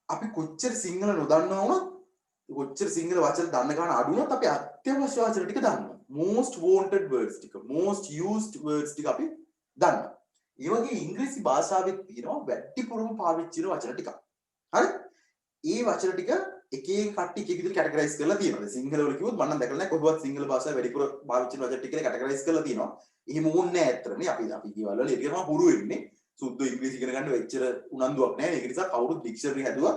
අපි කොච්චර සිංහල නොදන්නවා වුණත් කොච්චර සිංහල වචන දන්න ගන්න අඩු වුණත් අපි අත්‍යවශ්‍ය වචන ටික දන්නවා. most wanted words ටික, most used words ටික අපි දන්නවා. ඒ වගේ ඉංග්‍රීසි භාෂාවේ තියෙනවා වැඩිපුරම පාවිච්චි කරන වචන ටික. හරි? ඒ වචන ටික එක එක කට්ටිය එක එක විදිහට කැටගරයිස් කරලා තියෙනවා. සිංහල වල කිව්වොත් මම නම් දැකලා නැහැ කොහොමවත් සිංහල භාෂාවේ වැඩිපුර පාවිච්චි කරන වචන ටික කියලා කැටගරයිස් කරලා තියෙනවා. එහෙම ඕනේ නැහැ ඇත්තටනේ. අපි කියවල වල ඒකම හුරු වෙන්නේ. සුද්ධ ඉංග්‍රීසි ඉගෙන ගන්න වෙච්චර උනන්දුවක් නැහැ. ඒක නිසා කවුරුත් ඩික්ෂනරි හැදුවා.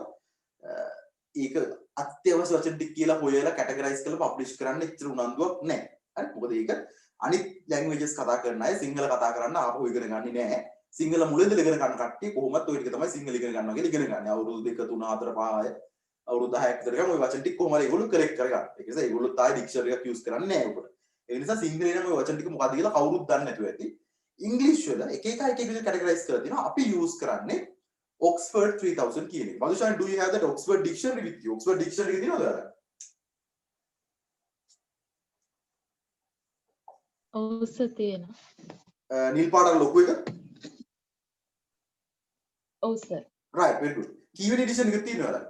ඒක අත්‍යවශ්‍ය වචන ටික කියලා හොයලා කැටගරයිස් කරලා පබ්ලිෂ් කරන්න එච්චර උනන්දුවක් නැහැ. හරි? මොකද ඒක අනිත් ලැන්ග්වේජස් කතා කරන අය සිංහල කතා කරන්න ආපහු ඉගෙන ගන්නේ නැහැ. සිංහල මුලින්ද ඉගෙන ගන්න කට්ටිය කොහොමත් ওই ටික තමයි සිංහල ඉගෙන ගන්නවා කියලා ඉගෙන ගන්න. අවුරුදු 2 3 4 5 අවුරුදු 10ක් විතර ගම ওই වචන ටික කොහොමද ඒගොල්ලෝ කරෙක්ට් කරගන්න. ඒක නිසා ඒගොල්ලෝ තායි ඩික්ෂනරි එකක් යූස් කරන්නේ නැහැ උකට. ඒ නිසා සිංහලේ නම් ওই වචන ටික මොකක්ද කියලා කවුරුත් දන්නේ නැතුව ඇති. ඉංග්‍රීසි වල එක එක විදිහට කැටගරයිස් කරලා තියෙනවා. අපි යූස් කරන්නේ Oxford 3000 කියන එක. Madhushan, do you have that Oxford dictionary with you? Oxford dictionary එක තියෙනවද ඔයාලා? ඔව් සර් තියෙනවා. නිල් පාට ලොකු එක? ඔව් sir. Right, very good. කීවෙනි edition එක තියෙනවද ඔයාලා?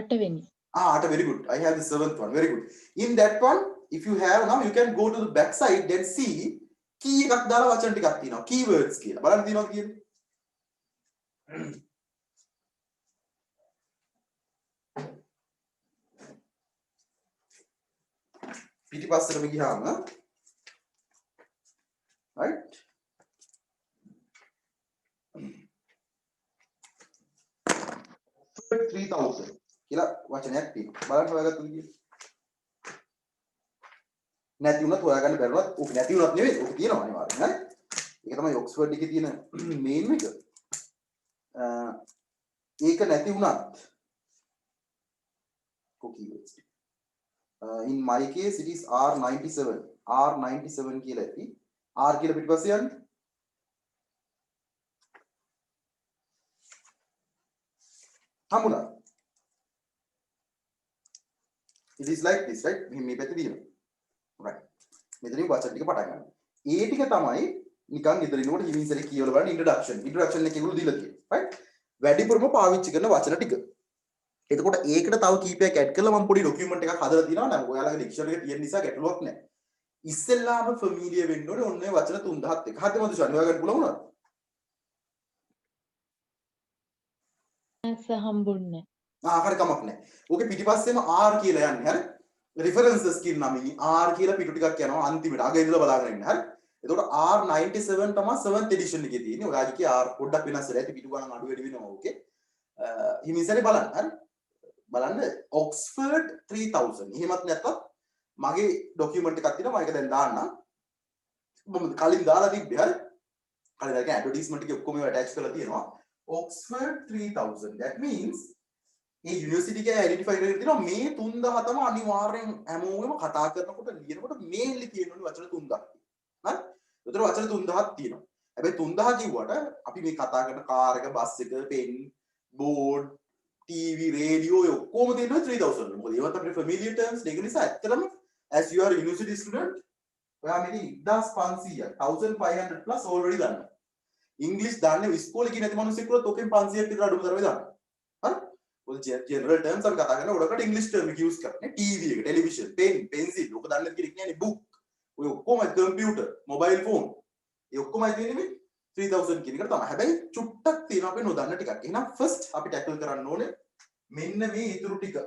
8 වෙනි. 8, very good. I have the 7th one. Very good. In that one, if you have now, you can go to the back side and see key එකක් දාලා වචන ටිකක් තියෙනවා. keywords කියලා. බලන්න තියෙනවද කියන්නේ? පිටිපස්සටම ගියාම right? Oxford 3000 කියලා වචනයක් තියෙනවා. බලන්න හොයාගත්තද කියලා? නැති වුණත් හොයාගන්න බැරුණත් ඕක නැති වුණත් නෙවෙයි ඕක තියෙනවා අනිවාර්යෙන් හරි. ඒක තමයි ඔක්ස්ෆර්ඩ් එකේ තියෙන මේන් එක. ඒක නැති වුණත් keywords. In my case it is R97. R97 කියලා ඇති. R කියලා පිටිපස්සේ යන්නේ. හම්බුණා. It is like this, right? මේ පැත්තේ තියෙනවා. right. මෙතනින් වචන ටික පටන් ගන්න. ඒ ටික තමයි නිකන් ඉදිරිනකොට හිමින්සරේ කියවල බලන්න introduction. introduction එකේ ඒගොල්ලෝ දීලා තියෙනවා. right? වැඩිපුරම පාවිච්චි කරන වචන ටික. එතකොට ඒකට තව කීපයක් ඇඩ් කරලා මම පොඩි ડોකියුමන්ට් එකක් හදලා තියෙනවා. නම් ඔයාලගේ ඩික්ෂනරි එකේ තියෙන නිසා ගැටලුවක් නැහැ. ඉස්සෙල්ලාම ෆැමිලියර් වෙන්න ඕනේ ඔන්න ඔය වචන 3000ත් එක්ක. හරිද මදුෂාන්? හොයාගන්න පුළුවන් වුණාද? සර් හම්බුන්නේ. හරි කමක් නැහැ. ඕකේ පිටිපස්සෙම R කියලා යන්නේ. හරි? references කියන නමින් R කියලා පිටු ටිකක් යනවා අන්තිමට. අග ඉඳලා බලාගෙන ඉන්න. හරි? එතකොට R97 තමයි 7th edition එකේ තියෙන්නේ. ඔයාගේ R පොඩ්ඩක් වෙනස් වෙලා ඇති පිටු ගණන් අඩු වැඩි වෙනවා ඕකේ. හිමින්සරේ බලන්න. හරි? බලන්න Oxford 3000. එහෙමත් නැත්නම් මගේ ડોකියුමන්ට් එකක් තියෙනවා. මම ඒක දැන් දාන්නම්. මම කලින් දාලා තිබ්බේ. හරි? කලින් දැන් ඇඩ්වර්ටයිස්මන්ට් එකේ ඔක්කොම ඒවා ඇටච් කරලා තියෙනවා. Oxford 3000. That means A university එකේ අයිඩෙන්ටිෆයි කරගෙන තියෙනවා මේ 3000 තමයි අනිවාර්යෙන් හැමෝගෙම කතා කරනකොට ලියනකොට මේන්ලි තියෙනුනේ වචන 3000ක්. හරි? ඒතර වචන 3000ක් තියෙනවා. හැබැයි 3000 කිව්වට අපි මේ කතා කරන කාර් එක, බස් එක, පෙන්, බෝඩ්, ටීවී, රේඩියෝ ඔක්කොම තියෙනවා 3000 වල. මොකද ඒවත් අපේ ෆැමිලියර් ටර්ම්ස් නේ. ඒක නිසා ඇත්තටම as you are a university student ඔයා මේක 1500 1500 plus already දන්නවා. ඉංග්‍රීසි දන්නේ ඉස්කෝලේ ගිය නැති මිනිස්සුන්ට ඔකෙන් 500ක් විතර අඩුම තරමේ දන්නවා. හරි? ඔය ජෙනරල් ටර්ම්ස් අපි කතා කරන උඩකට ඉංග්‍රීසි ටර්ම් එක යූස් කරන්නේ. ටීවී එක, ටෙලිවිෂන්, පෙන්, පෙන්සිල් ඔක දන්නේ නැති කෙනෙක් නෑනේ බුක්. ඔය ඔක්කොම කම්පියුටර්, මොබයිල් ෆෝන්. ඒ ඔක්කොමයි තියෙන්නේ මේ 3000 කියන එකට තමයි. හැබැයි චුට්ටක් තියෙනවා අපි නොදන්න ටිකක්. එහෙනම් ෆස්ට් අපි ටැකල් කරන්න ඕනේ මෙන්න මේ ඉතුරු ටික.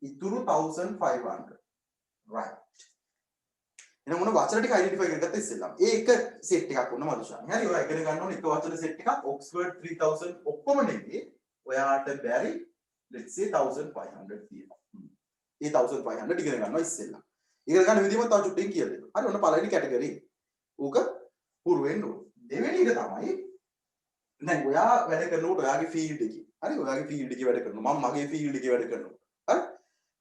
ඉතුරු 1500. right. එහෙනම් මොන වචන ටික අයිඩෙන්ටිෆයි කරගත්ත ඉස්සෙල්ලාම. ඒක සෙට් එකක් වුණා මදුෂාන්. හරි ඔයා ඉගෙන ගන්න ඕනේ එක වචන සෙට් එකක් Oxford 3000 ඔක්කොම නෙමෙයි. ඔයාට බැරි let's say 1500 තියෙනවා. ඒ 1500 ඉගෙන ගන්නවා ඉස්සෙල්ලා. ඉගෙන ගන්න විදිහම තව චුට්ටකින් කියලා දෙනවා. හරි ඔන්න පළවෙනි කැටගරි. ඌක පුරු වෙන්න ඕනේ. දෙවෙනි එක තමයි දැන් ඔයා වැඩ කරනකොට ඔයාගේ ෆීල්ඩ් එකේ. හරි ඔයාගේ ෆීල්ඩ් එකේ වැඩ කරනවා. මම මගේ ෆීල්ඩ් එකේ වැඩ කරනවා. හරි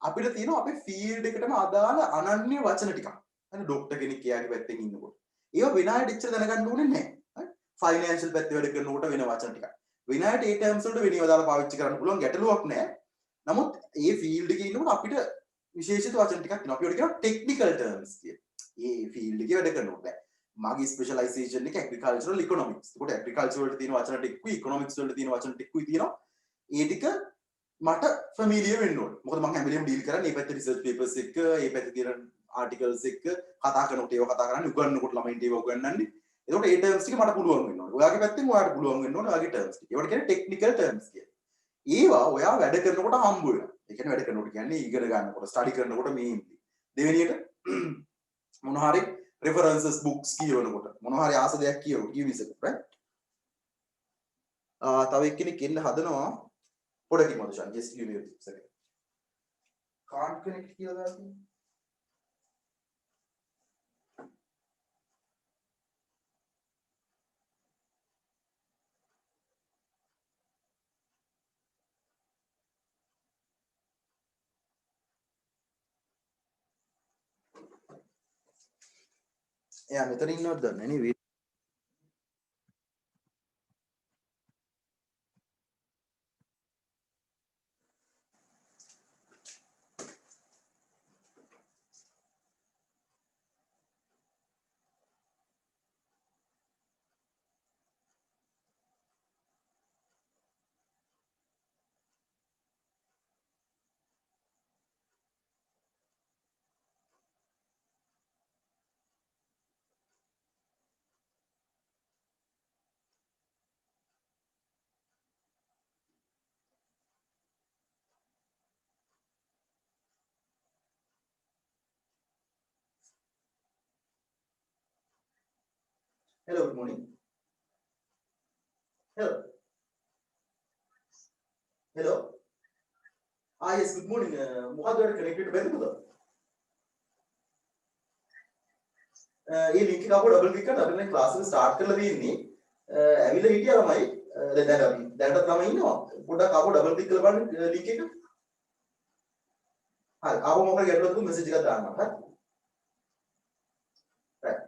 අපිට තියෙනවා අපේ ෆීල්ඩ් එකටම අදාළ අනන්‍ය වචන ටිකක්. හරි ડોක්ටර් කෙනෙක් එයාගේ පැත්තෙන් ඉන්නකොට. ඒවා වෙන අයට ඉච්චර දැනගන්න ඕනේ නැහැ. හරි ෆයිනෑන්ෂල් පැත්තේ වැඩ කරනකොට වෙන වචන ටිකක්. වෙන අයට ඒ ටර්ම්ස් වලට වෙනව දාලා පාවිච්චි කරන්න පුළුවන් ගැටලුවක් නැහැ. නමුත් ඒ ෆීල්ඩ් එකේ ඉන්නකොට අපිට විශේෂිත වචන ටිකක් තියෙනවා. අපි ඒකට කියනවා ටෙක්නිකල් ටර්ම්ස් කියලා. ඒ ෆීල්ඩ් එකේ වැඩ කරනකොට. මාගේ ස්පෙෂලයිසේෂන් එක ඇග්‍රිකල්චරල් ඉකොනොමික්ස්. ඒකට ඇග්‍රිකල්චර් වලට තියෙන වචන ටිකකුයි ඉකොනොමික්ස් වලට තියෙන වචන ටිකකුයි තියෙනවා. ඒ ටික මට ෆැමිලියර් වෙන්න ඕනේ. මොකද මම හැම වෙලේම ඩීල් කරන්නේ මේ පැත්තේ රිසර්ච් පේපර්ස් එක්ක, ඒ පැත්තේ තියෙන ආටිකල්ස් එක්ක කතා කරනකොට ඒව කතා කරන්නේ උගන්වනකොට ළමයින්ට ඒව උගන්වන්නේ. ඒකට ඒ ටර්ම්ස් ටික මට පුළුවන් වෙන්න ඕනේ. ඔයාගේ පැත්තෙන් ඔයාට පුළුවන් වෙන්න ඕනේ ඔයාගේ ටර්ම්ස් ටික. ඒවට කියන්නේ ටෙක්නිකල් ටර්ම්ස් කියලා. ඒවා ඔයා වැඩ කරනකොට හම්බ වෙනවා. ඒ කියන්නේ වැඩ කරනකොට කියන්නේ ඉගෙන ගන්නකොට, ස්ටඩි කරනකොට මේන්ලි. දෙවෙනියට මොන හරි references books කියවනකොට මොන හරි ආස දෙයක් කියවනකොට කියවිසකට right? තව එක්කෙනෙක් එන්න හදනවා පොඩකින් Madushan just give me a second. can't connect කියලා දාන්න. එයා මෙතන ඉන්නවද දන්නේ නේ. Hello, good morning. Hello. Hello. Yes, good morning. මොකද්ද ඔයාලා connected වෙන්නද? ඒ link එක අපෝ double click කරලා අපි දැන් class එක start කරලා තියෙන්නේ. ඇවිල්ලා හිටියා ළමයි. දැන් අපි දැනටත් ළමයි ඉන්නවා. පොඩ්ඩක් අපෝ double click කරලා බලන්න link එක. හරි. අපෝ මොකක්ද ගැටලුවක් message එකක් දාන්න. හරි. right.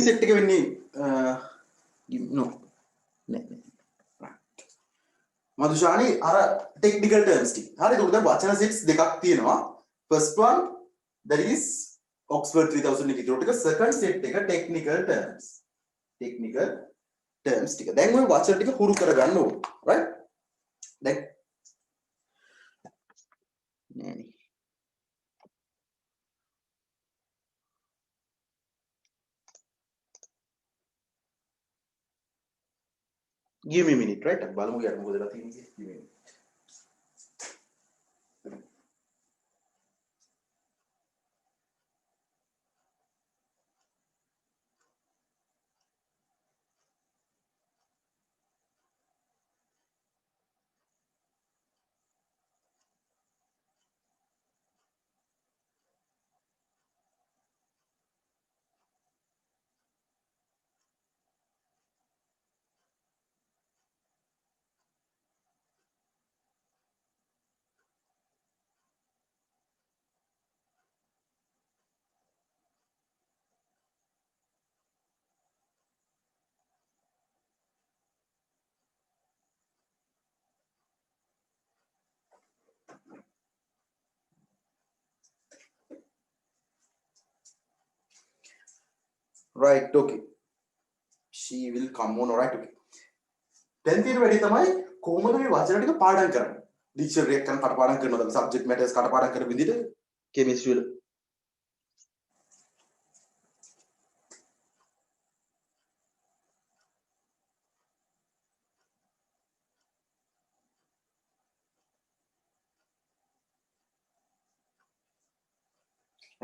set එක වෙන්නේ no නෑ මදුෂානි අර ටෙක්නිකල් ටර්ම්ස් ටික. හරි ඒක දැන් වචන සෙට්ස් දෙකක් තියෙනවා. first one that is Oxford 3000 එකේ ටික second set එක technical terms. technical terms ටික. දැන් ඔය වචන ටික හුරු කරගන්න ඕනේ. right? දැන් නෑනේ give me a minute right බලමු යට මොකද වෙලා තියෙන්නේ give me a minute. right okay she will come on right okay දැන් තියෙන වැඩි තමයි කොහොමද මේ වචන ටික පාඩම් කරන්නේ ඩික්ෂනරි එක කටපාඩම් කරනවද සබ්ජෙක්ට් මැටර්ස් කටපාඩම් කරන විදිහට කෙමිස්ට්‍රි වල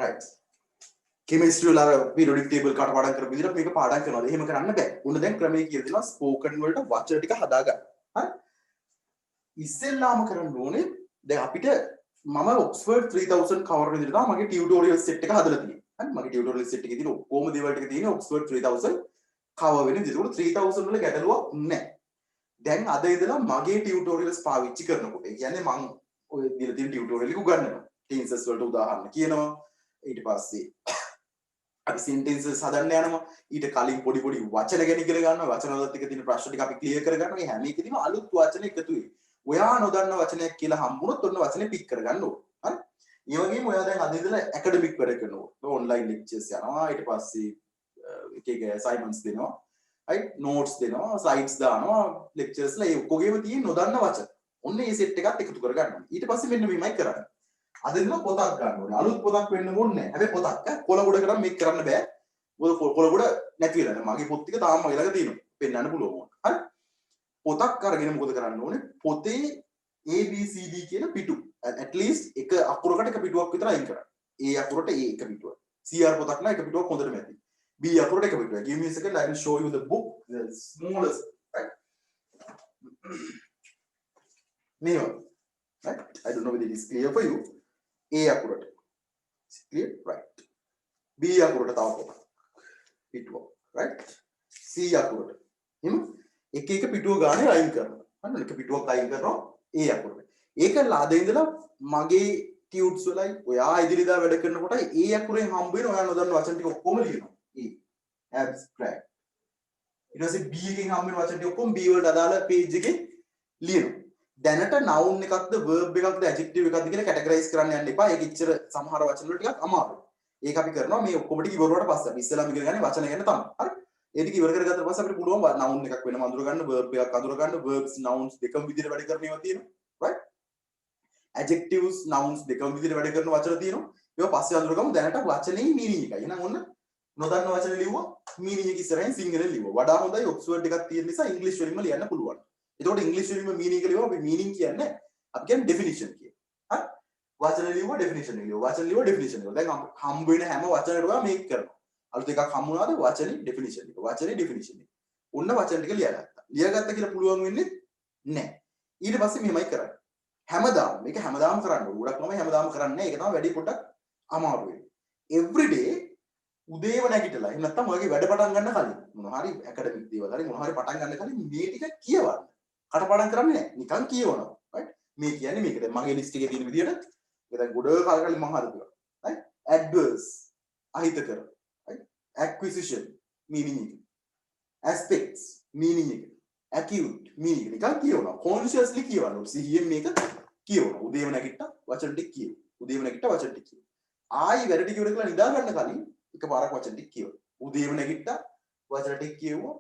right කෙමිස්ට්‍රි වල අර පීරියොඩික් ටේබල් කටපාඩම් කරන විදිහට මේක පාඩම් කරනවා. එහෙම කරන්න බෑ. උන්න දැන් ක්‍රමයේ කියලා දෙනවා ස්පෝකන් වලට වචන ටික හදාගන්න. හරි? ඉස්සෙල්ලාම කරන්න ඕනේ දැන් අපිට මම ඔක්ස්ෆර්ඩ් 3000 කවර් විදිහට තමයි මගේ ටියුටෝරියල් සෙට් එක හදලා තියෙන්නේ. හරි මගේ ටියුටෝරියල් සෙට් එකේ තියෙන ඔක්කොම දේවල් ටික තියෙන ඔක්ස්ෆර්ඩ් 3000 කවර් වෙන විදිහට. ඒකට 3000 වල ගැටලුවක් නැහැ. දැන් අද ඉඳලා මගේ ටියුටෝරියල්ස් පාවිච්චි කරනකොට ඒ කියන්නේ මම ඔය දීලා තියෙන ටියුටෝරියල් එක උගන්වනවා. ටෙන්සස් වලට උදාහරණ කියනවා. ඊට පස්සේ අපි සෙන්ටෙන්සස් හදන්න යනවා. ඊට කලින් පොඩි පොඩි වචන ගැන ඉගෙන ගන්නවා. වචන වලත් එක තියෙන ප්‍රශ්න ටික අපි ක්ලියර් කර ගන්නවා. මේ හැම එකෙදිම අලුත් වචන එකතු වෙයි. ඔයා නොදන්න වචනයක් කියලා හම්බුනොත් ඔන්න වචනේ පික් කරගන්න ඕන. හරි? ඒ වගේම ඔයා දැන් අද ඉඳලා ඇකඩමික් වැඩ කරනවා. ඔන්ලයින් ලෙක්චර්ස් යනවා. ඊට පස්සේ එක එක අසයින්මන්ට්ස් දෙනවා. right notes දෙනවා slides දානවා lectures ලා ඒ ඔක්කොගේම තියෙන නොදන්න වචන. ඔන්න මේ set එකත් එකතු කරගන්න. ඊට පස්සේ මෙන්න මේමයි කරන්නේ. අද ඉන්න පොතක් ගන්න ඕනේ. අලුත් පොතක් වෙන්න ඕනේ නැහැ. හැබැයි පොතක් කොළ ගොඩ කරන් මේක කරන්න බෑ. මොකද කොළ ගොඩ නැති වෙලා නැහැ. මගේ පොත් ටික තාම මගේ ළඟ තියෙනවා. පෙන්නන්න පුළුවන්. හරි? පොතක් අරගෙන මොකද කරන්න ඕනේ? පොතේ ABCD කියන පිටු at least එක අකුරකට එක පිටුවක් විතර අයින් කරන්න. A අකුරට A එක පිටුවක්. CR පොතක් නම් එක පිටුවක් හොඳටම ඇති. B අකුරට එක පිටුවක්. Give me a second, I will show you the book, the smallest, right? Name, right? I don't know whether it is clear for you. A අකුරට. Clear? Right. B අකුරට තව පොතක්. පිටුවක්. Right? C අකුරට. එහෙනම් එක එක පිටුව ගානේ අයින් කරනවා. අන්න එක පිටුවක් අයින් කරනවා A අකුරට. ඒකලා අද ඉඳලා මගේ ටියුට්ස් වලයි ඔයා ඉදිරියදා වැඩ කරනකොට A අකුරෙන් හම්බ වෙන ඔයා නොදන්න වචන ටික ඔක්කොම ලියනවා. abstract. ඊට පස්සේ B එකෙන් හම්බ වෙන වචන ටික ඔක්කොම B වලට අදාළ page එකේ ලියනවා. දැනට noun එකක්ද verb එකක්ද adjective එකක්ද කියලා categorize කරන්න යන්න එපා. ඒක ඉච්චර සමහර වචන වල ටිකක් අමාරුයි. ඒක අපි කරනවා මේ ඔක්කොම ටික ඉවරුවට පස්සේ. අපි ඉස්සෙල්ලාම ඉගෙන ගන්නේ වචන ගැන තමයි. හරි? ඒ ටික ඉවර කරගත්තා පස්සේ අපිට පුළුවන් noun එකක් වෙනම අඳුර ගන්න, verb එකක් අඳුර ගන්න, verbs nouns දෙකම විදිහට වැඩ කරන ඒවා තියෙනවා. right? adjectives nouns දෙකම විදිහට වැඩ කරන වචන තියෙනවා. ඒවා පස්සේ අඳුර ගමු. දැනට වචනේ meaning එකයි. එහෙනම් ඔන්න නොදන්න වචන ලිව්වා meaning එක ඉස්සරහින් සිංහලෙන් ලිව්වා. වඩා හොඳයි ඔක්ස්ෆර්ඩ් එකක් තියෙන නිසා ඉංග්‍රීසි වලින්ම ලියන්න පුළුවන්. එතකොට ඉංග්‍රීසි වලින්ම meaning එක ලිව්වා අපි meaning කියන්නේ අපි කියන්නේ definition කියන. හරි? වචන ලිව්වා definition එක ලිව්වා. වචන ලිව්වා definition එක. දැන් හම්බ වෙන හැම වචනයකටම මේක කරනවා. අලුත් එකක් හම්බුනාද වචනේ definition එක. වචනේ definition එක. ඔන්න වචන ටික ලියාගත්තා. ලියාගත්තා කියලා පුළුවන් වෙන්නේ නැහැ. ඊට පස්සේ මෙහෙමයි කරන්නේ. හැමදාම මේක හැමදාම කරන්න ඕන. ගොඩක් ළමයි හැමදාම කරන්නේ නැහැ. ඒක තමයි වැඩි පොඩක් අමාරු වෙන්නේ. every day උදේම නැගිටලා එහෙම නැත්නම් ඔයගේ වැඩ පටන් ගන්න කලින් මොනවා හරි ඇකඩමික් දේවල් හරි මොනවා හරි පටන් ගන්න කලින් මේ ටික කියවන්න. කටපාඩම් කරන්නේ නැහැ. නිකන් කියවනවා. right? මේ කියන්නේ මේක. දැන් මගේ ලිස්ට් එකේ තියෙන විදිහට ඒක දැන් ගොඩ කලින් මම හදපුවා. right? adverse අහිතකර. right? acquisition meaning එක. aspects meaning එක. acute meaning එක. නිකන් කියවනවා. consciously කියවනවා. සිහියෙන් මේක කියවනවා. උදේම නැගිට්ටා වචන ටික කියව. උදේම නැගිට්ටා වචන ටික කියව. ආයි වැඩ ටික ඉවර කරලා නිදා ගන්න කලින් එකපාරක් වචන ටික කියව. උදේම නැගිට්ටා වචන ටික කියවුවා.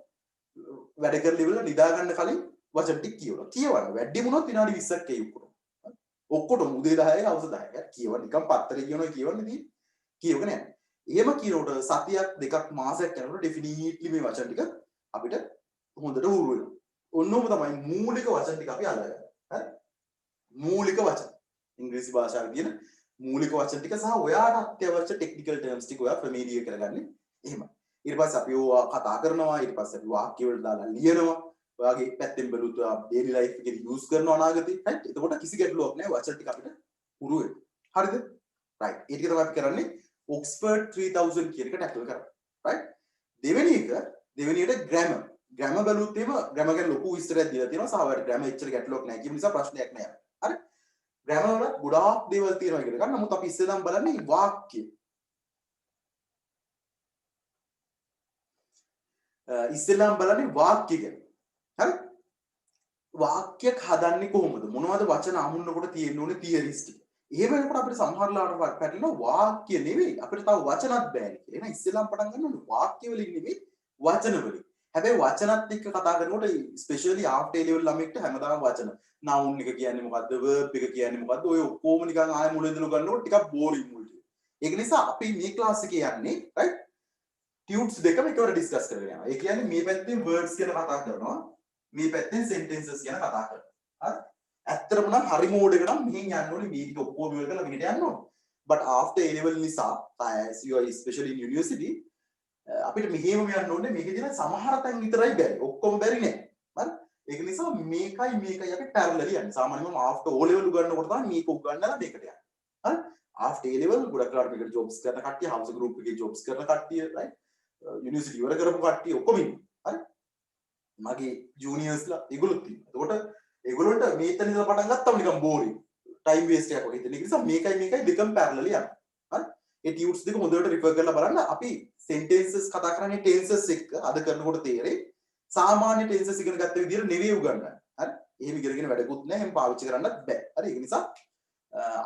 වැඩ කරලා ඉවරලා නිදා ගන්න කලින් වචන ටික කියවනවා. කියවන්න. වැඩි වුණොත් විනාඩි 20ක් ඒ උක්කොම. ඔක්කොටම උදේ 10යි හවස 10යි. කියවන්න නිකන් පත්තරේ කියනවා කියවන්නේ තියෙන්නේ. කියවගෙන යන්න. එහෙම කියනකොට සතියක් දෙකක් මාසයක් යනකොට ඩෙෆිනිට්ලි මේ වචන ටික අපිට හොඳට හුරු වෙනවා. ඔන්නෝම තමයි මූලික වචන ටික අපි අල්ලගන්නේ. හරි? මූලික වචන. ඉංග්‍රීසි භාෂාවේ තියෙන මූලික වචන ටික සහ ඔයාට අත්‍යවශ්‍ය ටෙක්නිකල් ටර්ම්ස් ටික ඔයා ෆැමිලියර් කරගන්නේ එහෙමයි. ඊට පස්සේ අපි ඕවා කතා කරනවා, ඊට පස්සේ අපි වාක්‍ය වලට දාලා ලියනවා. ඔයාගේ පැත්තෙන් බැලුවොත් ඔයා ඩේලි ලයිෆ් එකේදී යූස් කරනවා අනාගතේ. right? එතකොට කිසි ගැටලුවක් නැහැ. වචන ටික අපිට හුරු වෙනවා. හරිද? right. ඒ ටික තමයි අපි කරන්නේ ඔක්ස්ෆර්ඩ් 3000 කියන එක ටැකල් කරා. right? දෙවෙනියට ග්‍රැමර්. ග්‍රැමර් බැලුවොත් එහෙම ග්‍රැමර් ගැන ලොකු විස්තරයක් දීලා තියෙනවා. සහ ඔයාලට ග්‍රැමර් එච්චර ගැටලුවක් නැහැ කියන නිසා ප්‍රශ්නයක් නැහැ. හරි? ග්‍රැමර් වල ගොඩාක් දේවල් තියෙනවා ඉගෙන ගන්න. නමුත් අපි ඉස්සෙල්ලාම බලන්නේ වාක්‍ය. ඉස්සෙල්ලාම බලන්නේ වාක්‍ය ගැන. හරි? වාක්‍යයක් හදන්නේ කොහොමද? මොනවද වචන අමුන්නකොට තියෙන්න ඕනේ තියරිස් ටික. එහෙම වෙනකොට අපිට සමහරලාට පැටලෙනවා වාක්‍ය නෙවෙයි අපිට තව වචනත් බෑනේ කියලා. එහෙනම් ඉස්සෙල්ලාම පටන් ගන්න ඕනේ වාක්‍ය වලින් නෙවෙයි වචන වලින්. හැබැයි වචනත් එක්ක කතා කරනකොට ස්පෙෂලි ආෆ්ටර් A level ළමෙක්ට හැමදාම වචන. noun එක කියන්නේ මොකද්ද? verb එක කියන්නේ මොකද්ද? ඔය ඔක්කොම නිකන් ආයෙ මුල ඉඳලා ගන්නකොට ටිකක් බෝරින් මුල්ට. ඒක නිසා අපි මේ ක්ලාස් එකේ යන්නේ right? ටියුට්ස් දෙකම එකවර ඩිස්කස් කරගෙන යනවා. ඒ කියන්නේ මේ පැත්තෙන් words ගැන කතා කරනවා. මේ පැත්තෙන් sentences ගැන කතා කරනවා. හරි? ඇත්තටම නම් හරි මෝඩ් එක නම් මෙහෙන් යන්න ඕනේ මේ ටික ඔක්කොම ඉවර කරලා මෙහෙට යන්න ඕනේ. but after A level නිසා as you are especially in university අපිට මෙහෙම යන්න ඕනේ මේකේ තියෙන සමහර තැන් විතරයි බැරි. ඔක්කොම බැරි නෑ. හරි? ඒක නිසා මේකයි අපි parallel යන්නේ. සාමාන්‍යයෙන් after O level උගන්නකොට තමයි මේක උගන්නලා මේකට යන්නේ. හරි? after A level ගොඩක් වෙලාවට මේකට jobs කරන කට්ටිය house group එකේ jobs කරන කට්ටිය right university ඉවර කරපු කට්ටිය ඔක්කොම ඉන්නවා හරි මගේ juniors ලා ඒගොල්ලොත් ඉන්නවා එතකොට ඒගොල්ලන්ට මේතන ඉඳලා පටන් ගත්තම නිකන් boring time waste එකක් වගේ හිතෙන නිසා මේකයි දෙකම parallel යනවා හරි ඒ tunes දෙක හොඳට refer කරලා බලන්න අපි sentences කතා කරන්නේ tenses එක්ක අද කරනකොට තේරෙයි සාමාන්‍ය tenses ඉගෙන ගත්ත විදිහට නෙවෙයි උගන්වන්නේ හරි එහෙම ඉගෙනගෙන වැඩකුත් නැහැ එහෙම පාවිච්චි කරන්නත් බෑ හරි ඒක නිසා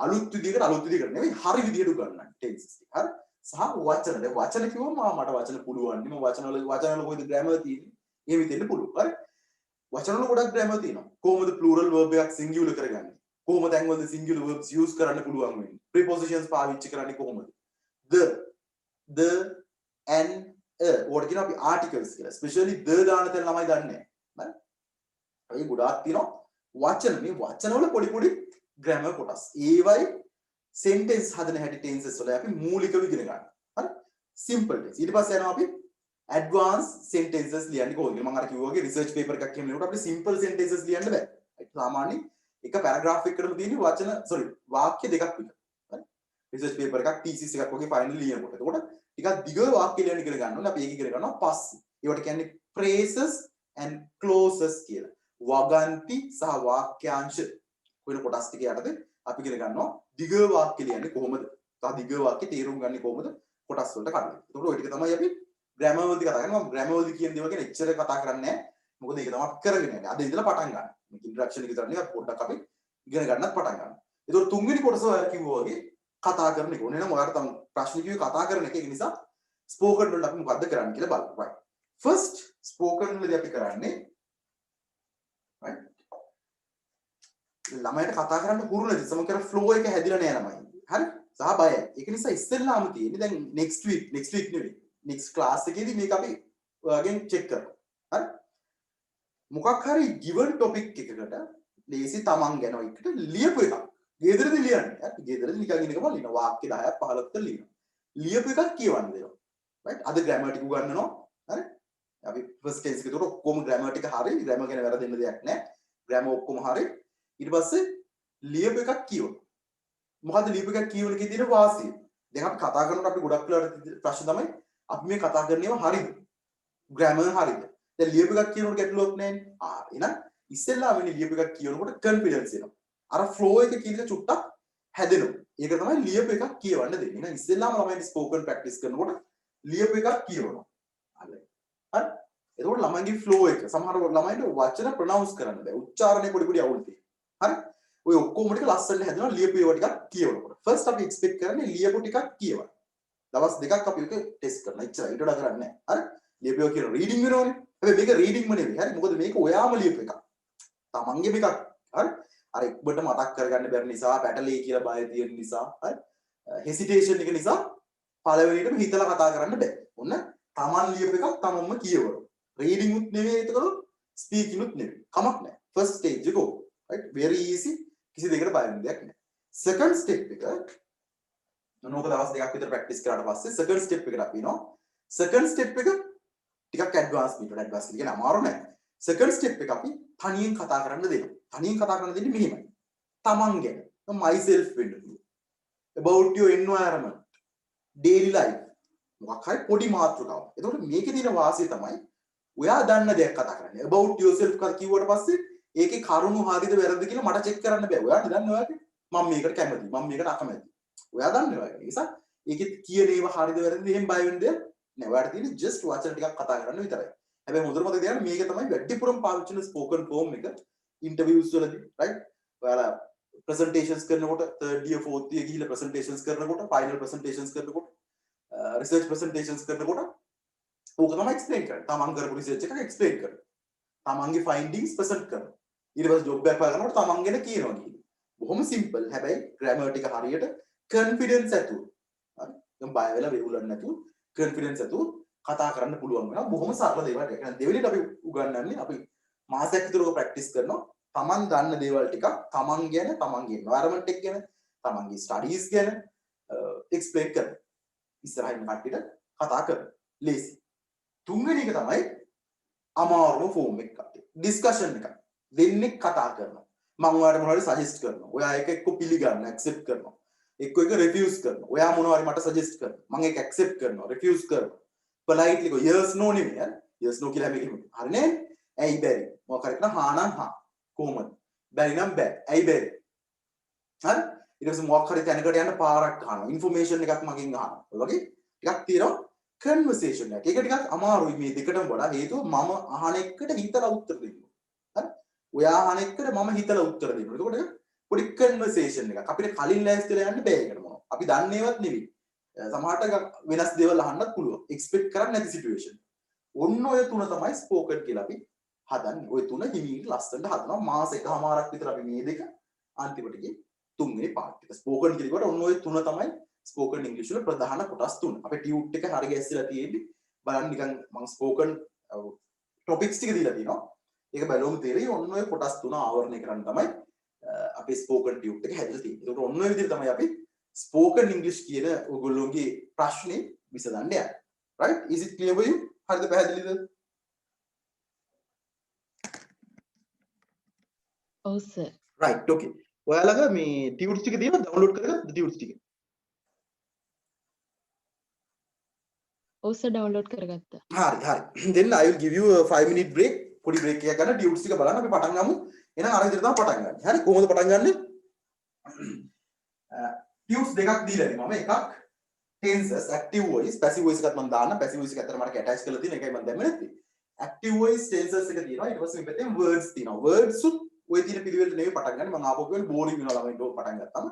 අලුත් විදිහකට නෙවෙයි හරි විදිහට උගන්වන්න tenses ටික හරි සහ වචන කිව්වම මට වචන පුළුවන් නේ මම වචන වල කොයිද grammar තියෙන්නේ එහෙම හිතෙන්න පුළුවන් හරි වචන වල ගොඩක් grammar තියෙනවා කොහොමද plural verb එකක් singular කරගන්නේ කොහොමද ඇන්වලද singular verbs use කරන්න පුළුවන් වෙන්නේ prepositions පාවිච්චි කරන්නේ කොහොමද the and ඕකට කියන අපි articles කියලා especially the දාන තැන ළමයි දන්නේ නැහැ හරි ඒ ගොඩාක් තියෙනවා වචන මේ වචන වල පොඩි grammar කොටස් ඒවයි sentence හදන හැටි tenses වල අපි මූලිකව ඉගෙන ගන්න හරි simple tense ඊට පස්සේ යනවා අපි advanced sentences ලියන්නේ කොහොමද මම අර කිව්වා වගේ research paper එකක් කියන්න ලියනකොට අපිට simple sentences ලියන්න බෑ සාමාන්‍යයෙන් එක paragraph එකකටම තියෙන වාක්‍ය දෙකක් විතර හරි research paper එකක් thesis එකක් වගේ final ලියනකොට එතකොට ටිකක් දිග වාක්‍ය ලියන්න ඉගෙන ගන්න ඕනේ අපි ඒක ඉගෙන ගන්නවා පස්සේ ඒවට කියන්නේ phrases and clauses කියලා වගන්ති සහ වාක්‍යාංශ වෙන කොටස් ටික යටතේ අපි ඉගෙන ගන්නවා දිග වාක්‍ය ලියන්නේ කොහොමද සහ දිග වාක්‍ය තේරුම් ගන්නේ කොහොමද කොටස් වලට කඩලා එතකොට ওই ටික තමයි අපි grammar වලදී කතා කරනවා grammar වලදී කියන දේවල් ගැන එච්චර කතා කරන්නේ නැහැ මොකද ඒක තමයි කරගෙන යන්නේ අද ඉඳලා පටන් ගන්න මේක ඉන්ට්‍රොඩක්ෂන් එක විතරනේ අපි පොඩ්ඩක් අපි ඉගෙන ගන්නත් පටන් ගන්නවා ඒතකොට තුන්වෙනි කොටස ඔයාලා කිව්වා වගේ කතා කරන එක ඕනේ නම් ඔයාලට තම ප්‍රශ්න කිව්වේ කතා කරන එක ඒක නිසා ස්පෝකන් වලට අපි මොකද්ද කරන්න කියලා බලමු right first ස්පෝකන් වලදී අපි කරන්නේ right ළමයට කතා කරන්න හුරු නැති සමහර ෆ්ලෝ එක හැදිලා නෑ ළමයි හරි සහ බයයි ඒක නිසා ඉස්සෙල්ලාම තියෙන්නේ දැන් next week නෙවෙයි next class එකේදී මේක අපි ඔයාගෙන් check කරනවා හරි මොකක් හරි given topic එකකට ලේසි තමන් ගැන එකට ලියපු එකක් ගෙදරදී ලියන්නේ හරි ගෙදරදී නිකන් ඉන්නකම ලියන වාක්‍ය 10ක් 15ක් ලියනවා ලියපු එකක් කියවන්න දෙනවා right අද grammar ටික උගන්වනවා හරි අපි first tense එකේට ඔක්කොම grammar ටික හරි grammar ගැන වැරදෙන්න දෙයක් නැහැ grammar ඔක්කොම හරි ඊට පස්සේ ලියපු එකක් කියවනවා මොකද්ද ලියපු එකක් කියවන එකේ තියෙන වාසිය දැන් අපි කතා කරනකොට අපි ගොඩක් වෙලාවට ප්‍රශ්න තමයි අපි මේ කතා කරන ඒවා හරිද grammar හරිද දැන් ලියපු එකක් කියනකොට ගැටලුවක් නැහැ එහෙනම් ඉස්සෙල්ලා වෙන්නේ ලියපු එකක් කියනකොට confidence එනවා අර flow එක කියන එක චුට්ටක් හැදෙනවා ඒක තමයි ලියපු එකක් කියවන්න දෙන්නේ එහෙනම් ඉස්සෙල්ලාම ළමයි spoken practice කරනකොට ලියපු එකක් කියවනවා හරි එතකොට ළමයිගේ flow එක සමහර ළමයින්ට වචන pronounce කරන්න බෑ උච්චාරණය පොඩි අවුල් තියෙනවා හරි ඔය ඔක්කොම ටික ලස්සනට හැදෙනවා ලියපු ඒවා ටිකක් කියවනකොට first අපි expect කරන්නේ ලියපු ටිකක් කියවන්න දවස් දෙකක් අපි ඒක ටෙස්ට් කරනවා ඉච්චරයි ඊට වඩා කරන්නේ නැහැ හරි ලියපු ඒවා කියන රීඩින් වෙනවනේ හැබැයි මේක රීඩින්ම නෙවෙයි හරි මොකද මේක ඔයාම ලියපු එකක් තමන්ගේ එකක් හරි අර එක්බට මතක් කරගන්න බැරි නිසා පැටලී කියලා බය තියෙන නිසා හරි හෙසිටේෂන් එක නිසා පළවෙනියටම හිතලා කතා කරන්න බෑ ඔන්න තමන් ලියපු එකක් තමන්ම කියවනවා රීඩින් උත් නෙවෙයි ඒතකොට ස්පීකින් උත් නෙවෙයි කමක් නැහැ first stage එක right very easy කිසි දෙයකට බය වෙන්න දෙයක් නැහැ second step එක මොනෝක දවස් දෙකක් විතර ප්‍රැක්ටිස් කරාට පස්සේ second step එකට අපි එනවා second step එක ටිකක් ඇඩ්වාන්ස් මීටර් ඇඩ්වාන්ස් කියන්නේ අමාරු නෑ second step එක අපි තනියෙන් කතා කරන්න දෙනවා තනියෙන් කතා කරන්න දෙන්නේ මෙහෙමයි තමන් ගැන myself වෙන්න පුළුවන් about your environment daily life මොකක් හරි පොඩි මාතෘකාවක් එතකොට මේකේ තියෙන වාසිය තමයි ඔයා දන්න දෙයක් කතා කරන්නේ about yourself කිව්වට පස්සේ ඒකේ කරුණු හරියද වැරද්ද කියලා මට චෙක් කරන්න බෑ ඔයාට දන්න ඔයාගේ මම මේකට කැමතියි මම මේකට අකමැතියි ඔයා දන්න ඔයාගේ නිසා ඒකේ කියන ඒවා හරියද වැරද්ද එහෙම බය වෙන්න දෙයක් නෑ ඔයාට තියෙන්නේ just වචන ටිකක් කතා කරන්න විතරයි හැබැයි හොඳට මතක තියාගන්න මේක තමයි වැඩිපුරම පාවිච්චි කරන spoken form එක interviews වලදී right ඔයාලා presentations කරනකොට third year fourth year ගිහිල්ලා presentations කරනකොට final presentations කරනකොට research presentations කරනකොට ඕක තමයි explain කරන්නේ තමන් කරපු research එකක් explain කරනවා තමන්ගේ findings present කරනවා ඊට පස්සේ job එකක් කරනකොට තමන් ගැන කියනවා කියන්නේ බොහොම simple හැබැයි grammar ටික හරියට confidence ඇතුව හරි දැන් බය වෙලා වෙවුලන්නේ නැතුව confidence ඇතුව කතා කරන්න පුළුවන් වෙනවා බොහොම සරල දේවල් ටික. එහෙනම් දෙවෙනිට අපි උගන්වන්නේ අපි මාසයක් විතර ඔක ප්‍රැක්ටිස් කරනවා. තමන් දන්න දේවල් ටික තමන් ගැන, තමන්ගේ environment එක ගැන, තමන්ගේ studies ගැන explain කරනවා. ඉස්සරහින් කට්ටියට කතා කරනවා. ලේසි. තුන්වෙනි එක තමයි අමාරුම ෆෝම් එක කට්ටිය. discussion එක. දෙන්නේ කතා කරනවා. මම ඔයාලට මොනවද සජෙස්ට් කරනවා. ඔයා එක එක්ක පිළිගන්න, accept කරනවා. එක්ක එක රිෆියුස් කරනවා. ඔයා මොනවා හරි මට සජෙස්ට් කරනවා. මම ඒක ඇක්සෙප්ට් කරනවා. රිෆියුස් කරනවා. පොලයිට්ලි ගෝ yes no නෙමෙයි. yes no කියලා මේක හරිනේ. ඇයි බැරි? මොකක් හරි කරා හා නම් හා. කොහොමද? බැරි නම් බෑ. ඇයි බැරි? හරි? ඊට පස්සේ මොකක් හරි තැනකට යන්න පාරක් අහනවා. ඉන්ෆර්මේෂන් එකක් මගෙන් අහනවා. ඔය වගේ ටිකක් තියෙනවා කන්වර්සේෂන් එකක්. ඒක ටිකක් අමාරුයි මේ දෙකටම වඩා. හේතුව මම අහන එකට හිතලා උත්තර දෙන්න. හරි? ඔයා අහන එකට මම හිතලා උත්තර දෙන්න. එතකොට පොඩි කන්වර්සේෂන් එකක්. අපිට කලින් ලෑස්තිලා යන්න බෑ ඒකට මොනවා. අපි දන්නේවත් නෙවෙයි. සමහරට වෙනස් දේවල් අහන්නත් පුළුවන්. එක්ස්පෙක්ට් කරන්නේ නැති සිටුේෂන්. ඔන්න ඔය තුන තමයි ස්පෝකන් කියලා අපි හදන්නේ. ඔය තුන හිමීට ලස්සනට හදනවා. මාස එකමාරක් විතර අපි මේ දෙක අන්තිමට ගියේ තුන්වෙනි පාර්ට් එක. ස්පෝකන් කියනකොට ඔන්න ඔය තුන තමයි ස්පෝකන් ඉංග්‍රීසි වල ප්‍රධාන කොටස් තුන. අපේ ටියුට් එක හරිය ගැස්සලා තියෙන්නේ. බලන්න නිකන් මම ස්පෝකන් ටොපික්ස් ටික දීලා තියෙනවා. ඒක බැලුවම තේරෙයි ඔන්න ඔය කොටස් තුන ආවරණය කරන්න තමයි අපේ ස්පෝකන් ටියුට් එක හැදලා තියෙන්නේ. ඒකට ඔන්න ඔය විදිහට තමයි අපි ස්පෝකන් ඉංග්‍රීසි කියන ඔයගොල්ලෝගේ ප්‍රශ්නේ විසඳන්න යන්නේ. right? Is it clear for you? හරිද පැහැදිලිද? ඔව් සර්. right okay. ඔයාලගේ මේ ටියුට්ස් ටික තියෙනවා ඩවුන්ලෝඩ් කරගත්ත ටියුට්ස් ටික. ඔව් සර් ඩවුන්ලෝඩ් කරගත්තා. හරි. then I will give you a 5-minute break. පොඩි break එකක් ගන්න ටියුට්ස් ටික බලන්න අපි පටන් ගමු. එහෙනම් අර විදිහට තමයි පටන් ගන්න. හරි කොහොමද පටන් ගන්නෙ? ටියුට්ස් දෙකක් දීලා තියෙනවා. මම එකක් tenses active voice passive voice එකත් මම දාන්න. passive voice එක ඇත්තට මට attach කරලා තියෙන එකයි මම දැම්මේ නැත්තේ. active voice tenses එක තියෙනවා. ඊට පස්සේ මේ පැත්තෙන් words තියෙනවා. words උත් ඔය තියෙන පිළිවෙලට නෙවෙයි පටන් ගන්න. මම ආපහු කියන්නේ boring වෙනවා ළමයින්ට ඕක පටන් ගත්තාම.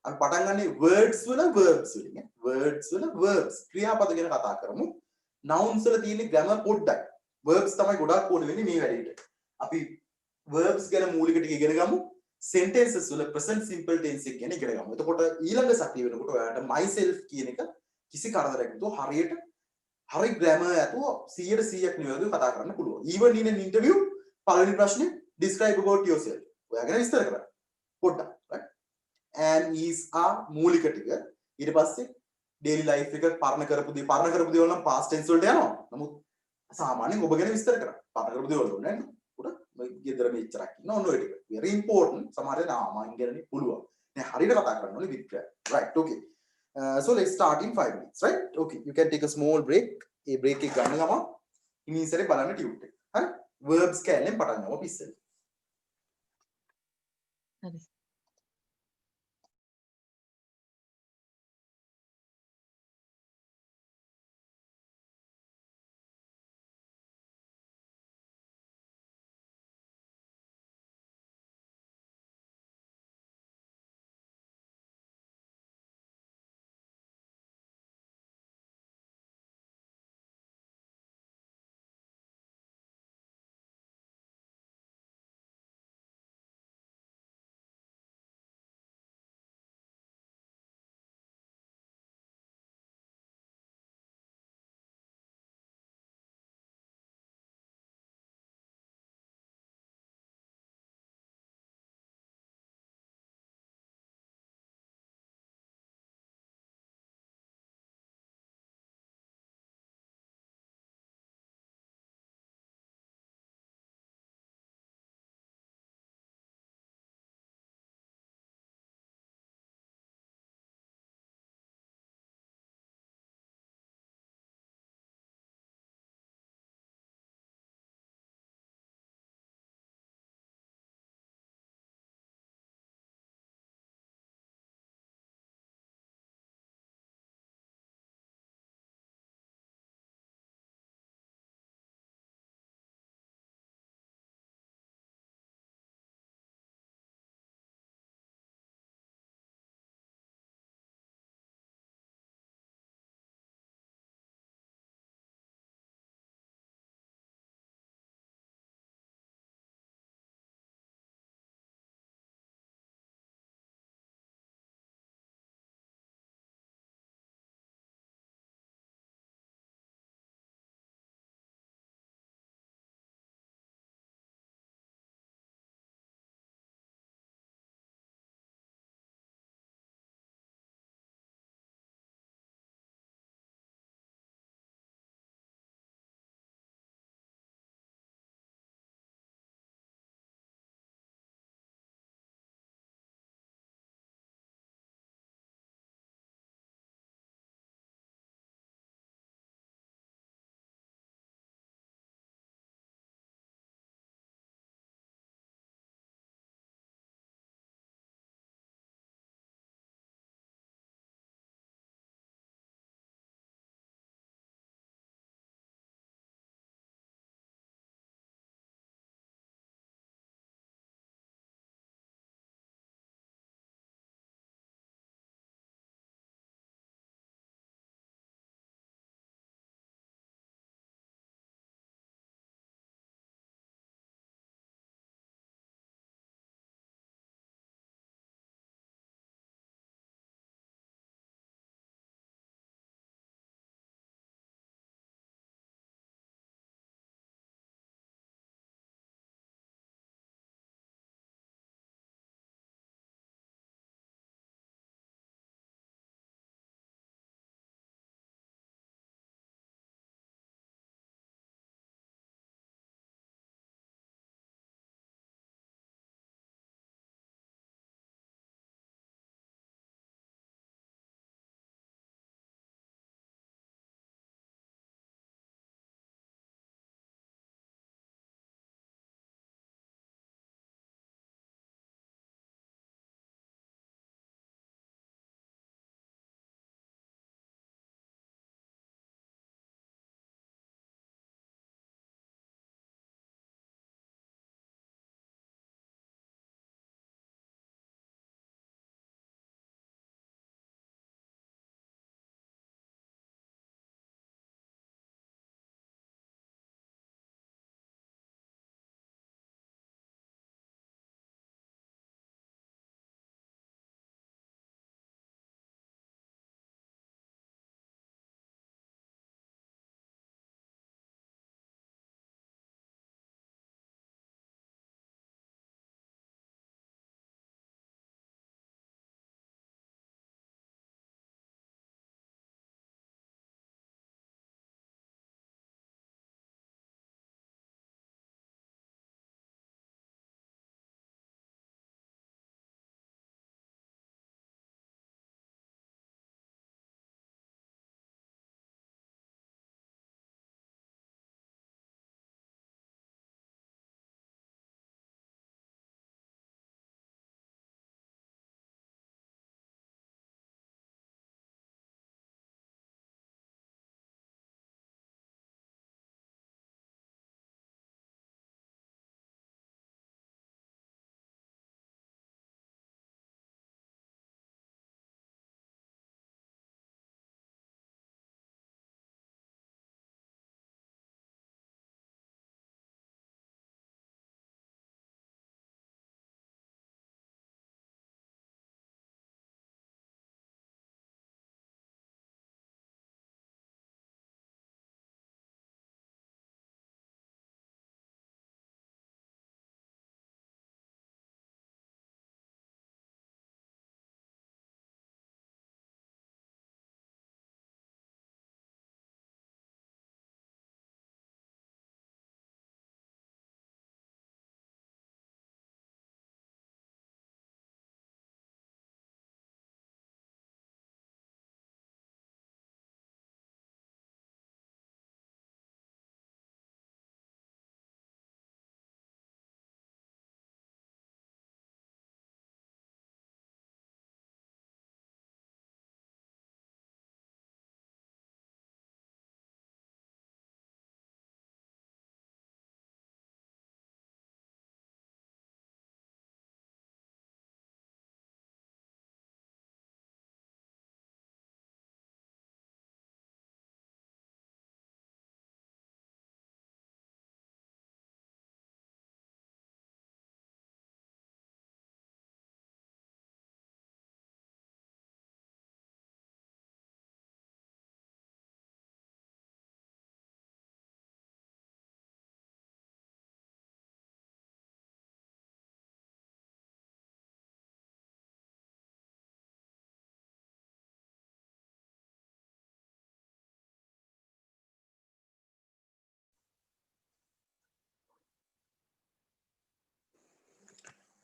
අපි පටන් ගන්නේ words වල verbs වලින්. words වල verbs ක්‍රියාපද ගැන කතා කරමු. nouns වල තියෙන grammar පොඩ්ඩයි. verbs තමයි ගොඩාක් ඕන වෙන්නේ මේ වැඩේට. අපි verbs ගැන මූලික ටික ඉගෙන ගමු. sentences වල present simple tense එක ගැන ඉගෙන ගමු. එතකොට ඊළඟ සතිය වෙනකොට ඔයාලට myself කියන එක කිසි කරදරයක් නැතුව හරියට හරි grammar ඇතුව 100%ක් නිවැරදිව කතා කරන්න පුළුවන්. even in an interview පළවෙනි ප්‍රශ්නේ describe about yourself. ඔයා ගැන විස්තර කරන්න. පොඩ්ඩක්. right? and is are මූලික ටික. ඊට පස්සේ daily life එක පරණ කරපු දේවල් නම් past tense වලට යනවා. නමුත් සාමාන්‍යයෙන් ඔබ ගැන විස්තර කරන්න. පරණ කරපු දේවල් ඕනේ නේද? ගෙදර මෙච්චරක් ඉන්න ඕන ඔය ටික. very important. සමහර වෙලාවට මම ගැනනේ පුළුවන්. දැන් හරියට කතා කරන්න ඕනේ with prayer. right okay. So let's start in 5 minutes. right? okay. You can take a small break. A break එක ගන්න ගමන් ඉනිසරේ බලන්න ටියුට් එක. හරි? verbs කැලෙන් පටන් ගමු අපි ඉස්සෙල්ලා. හරි.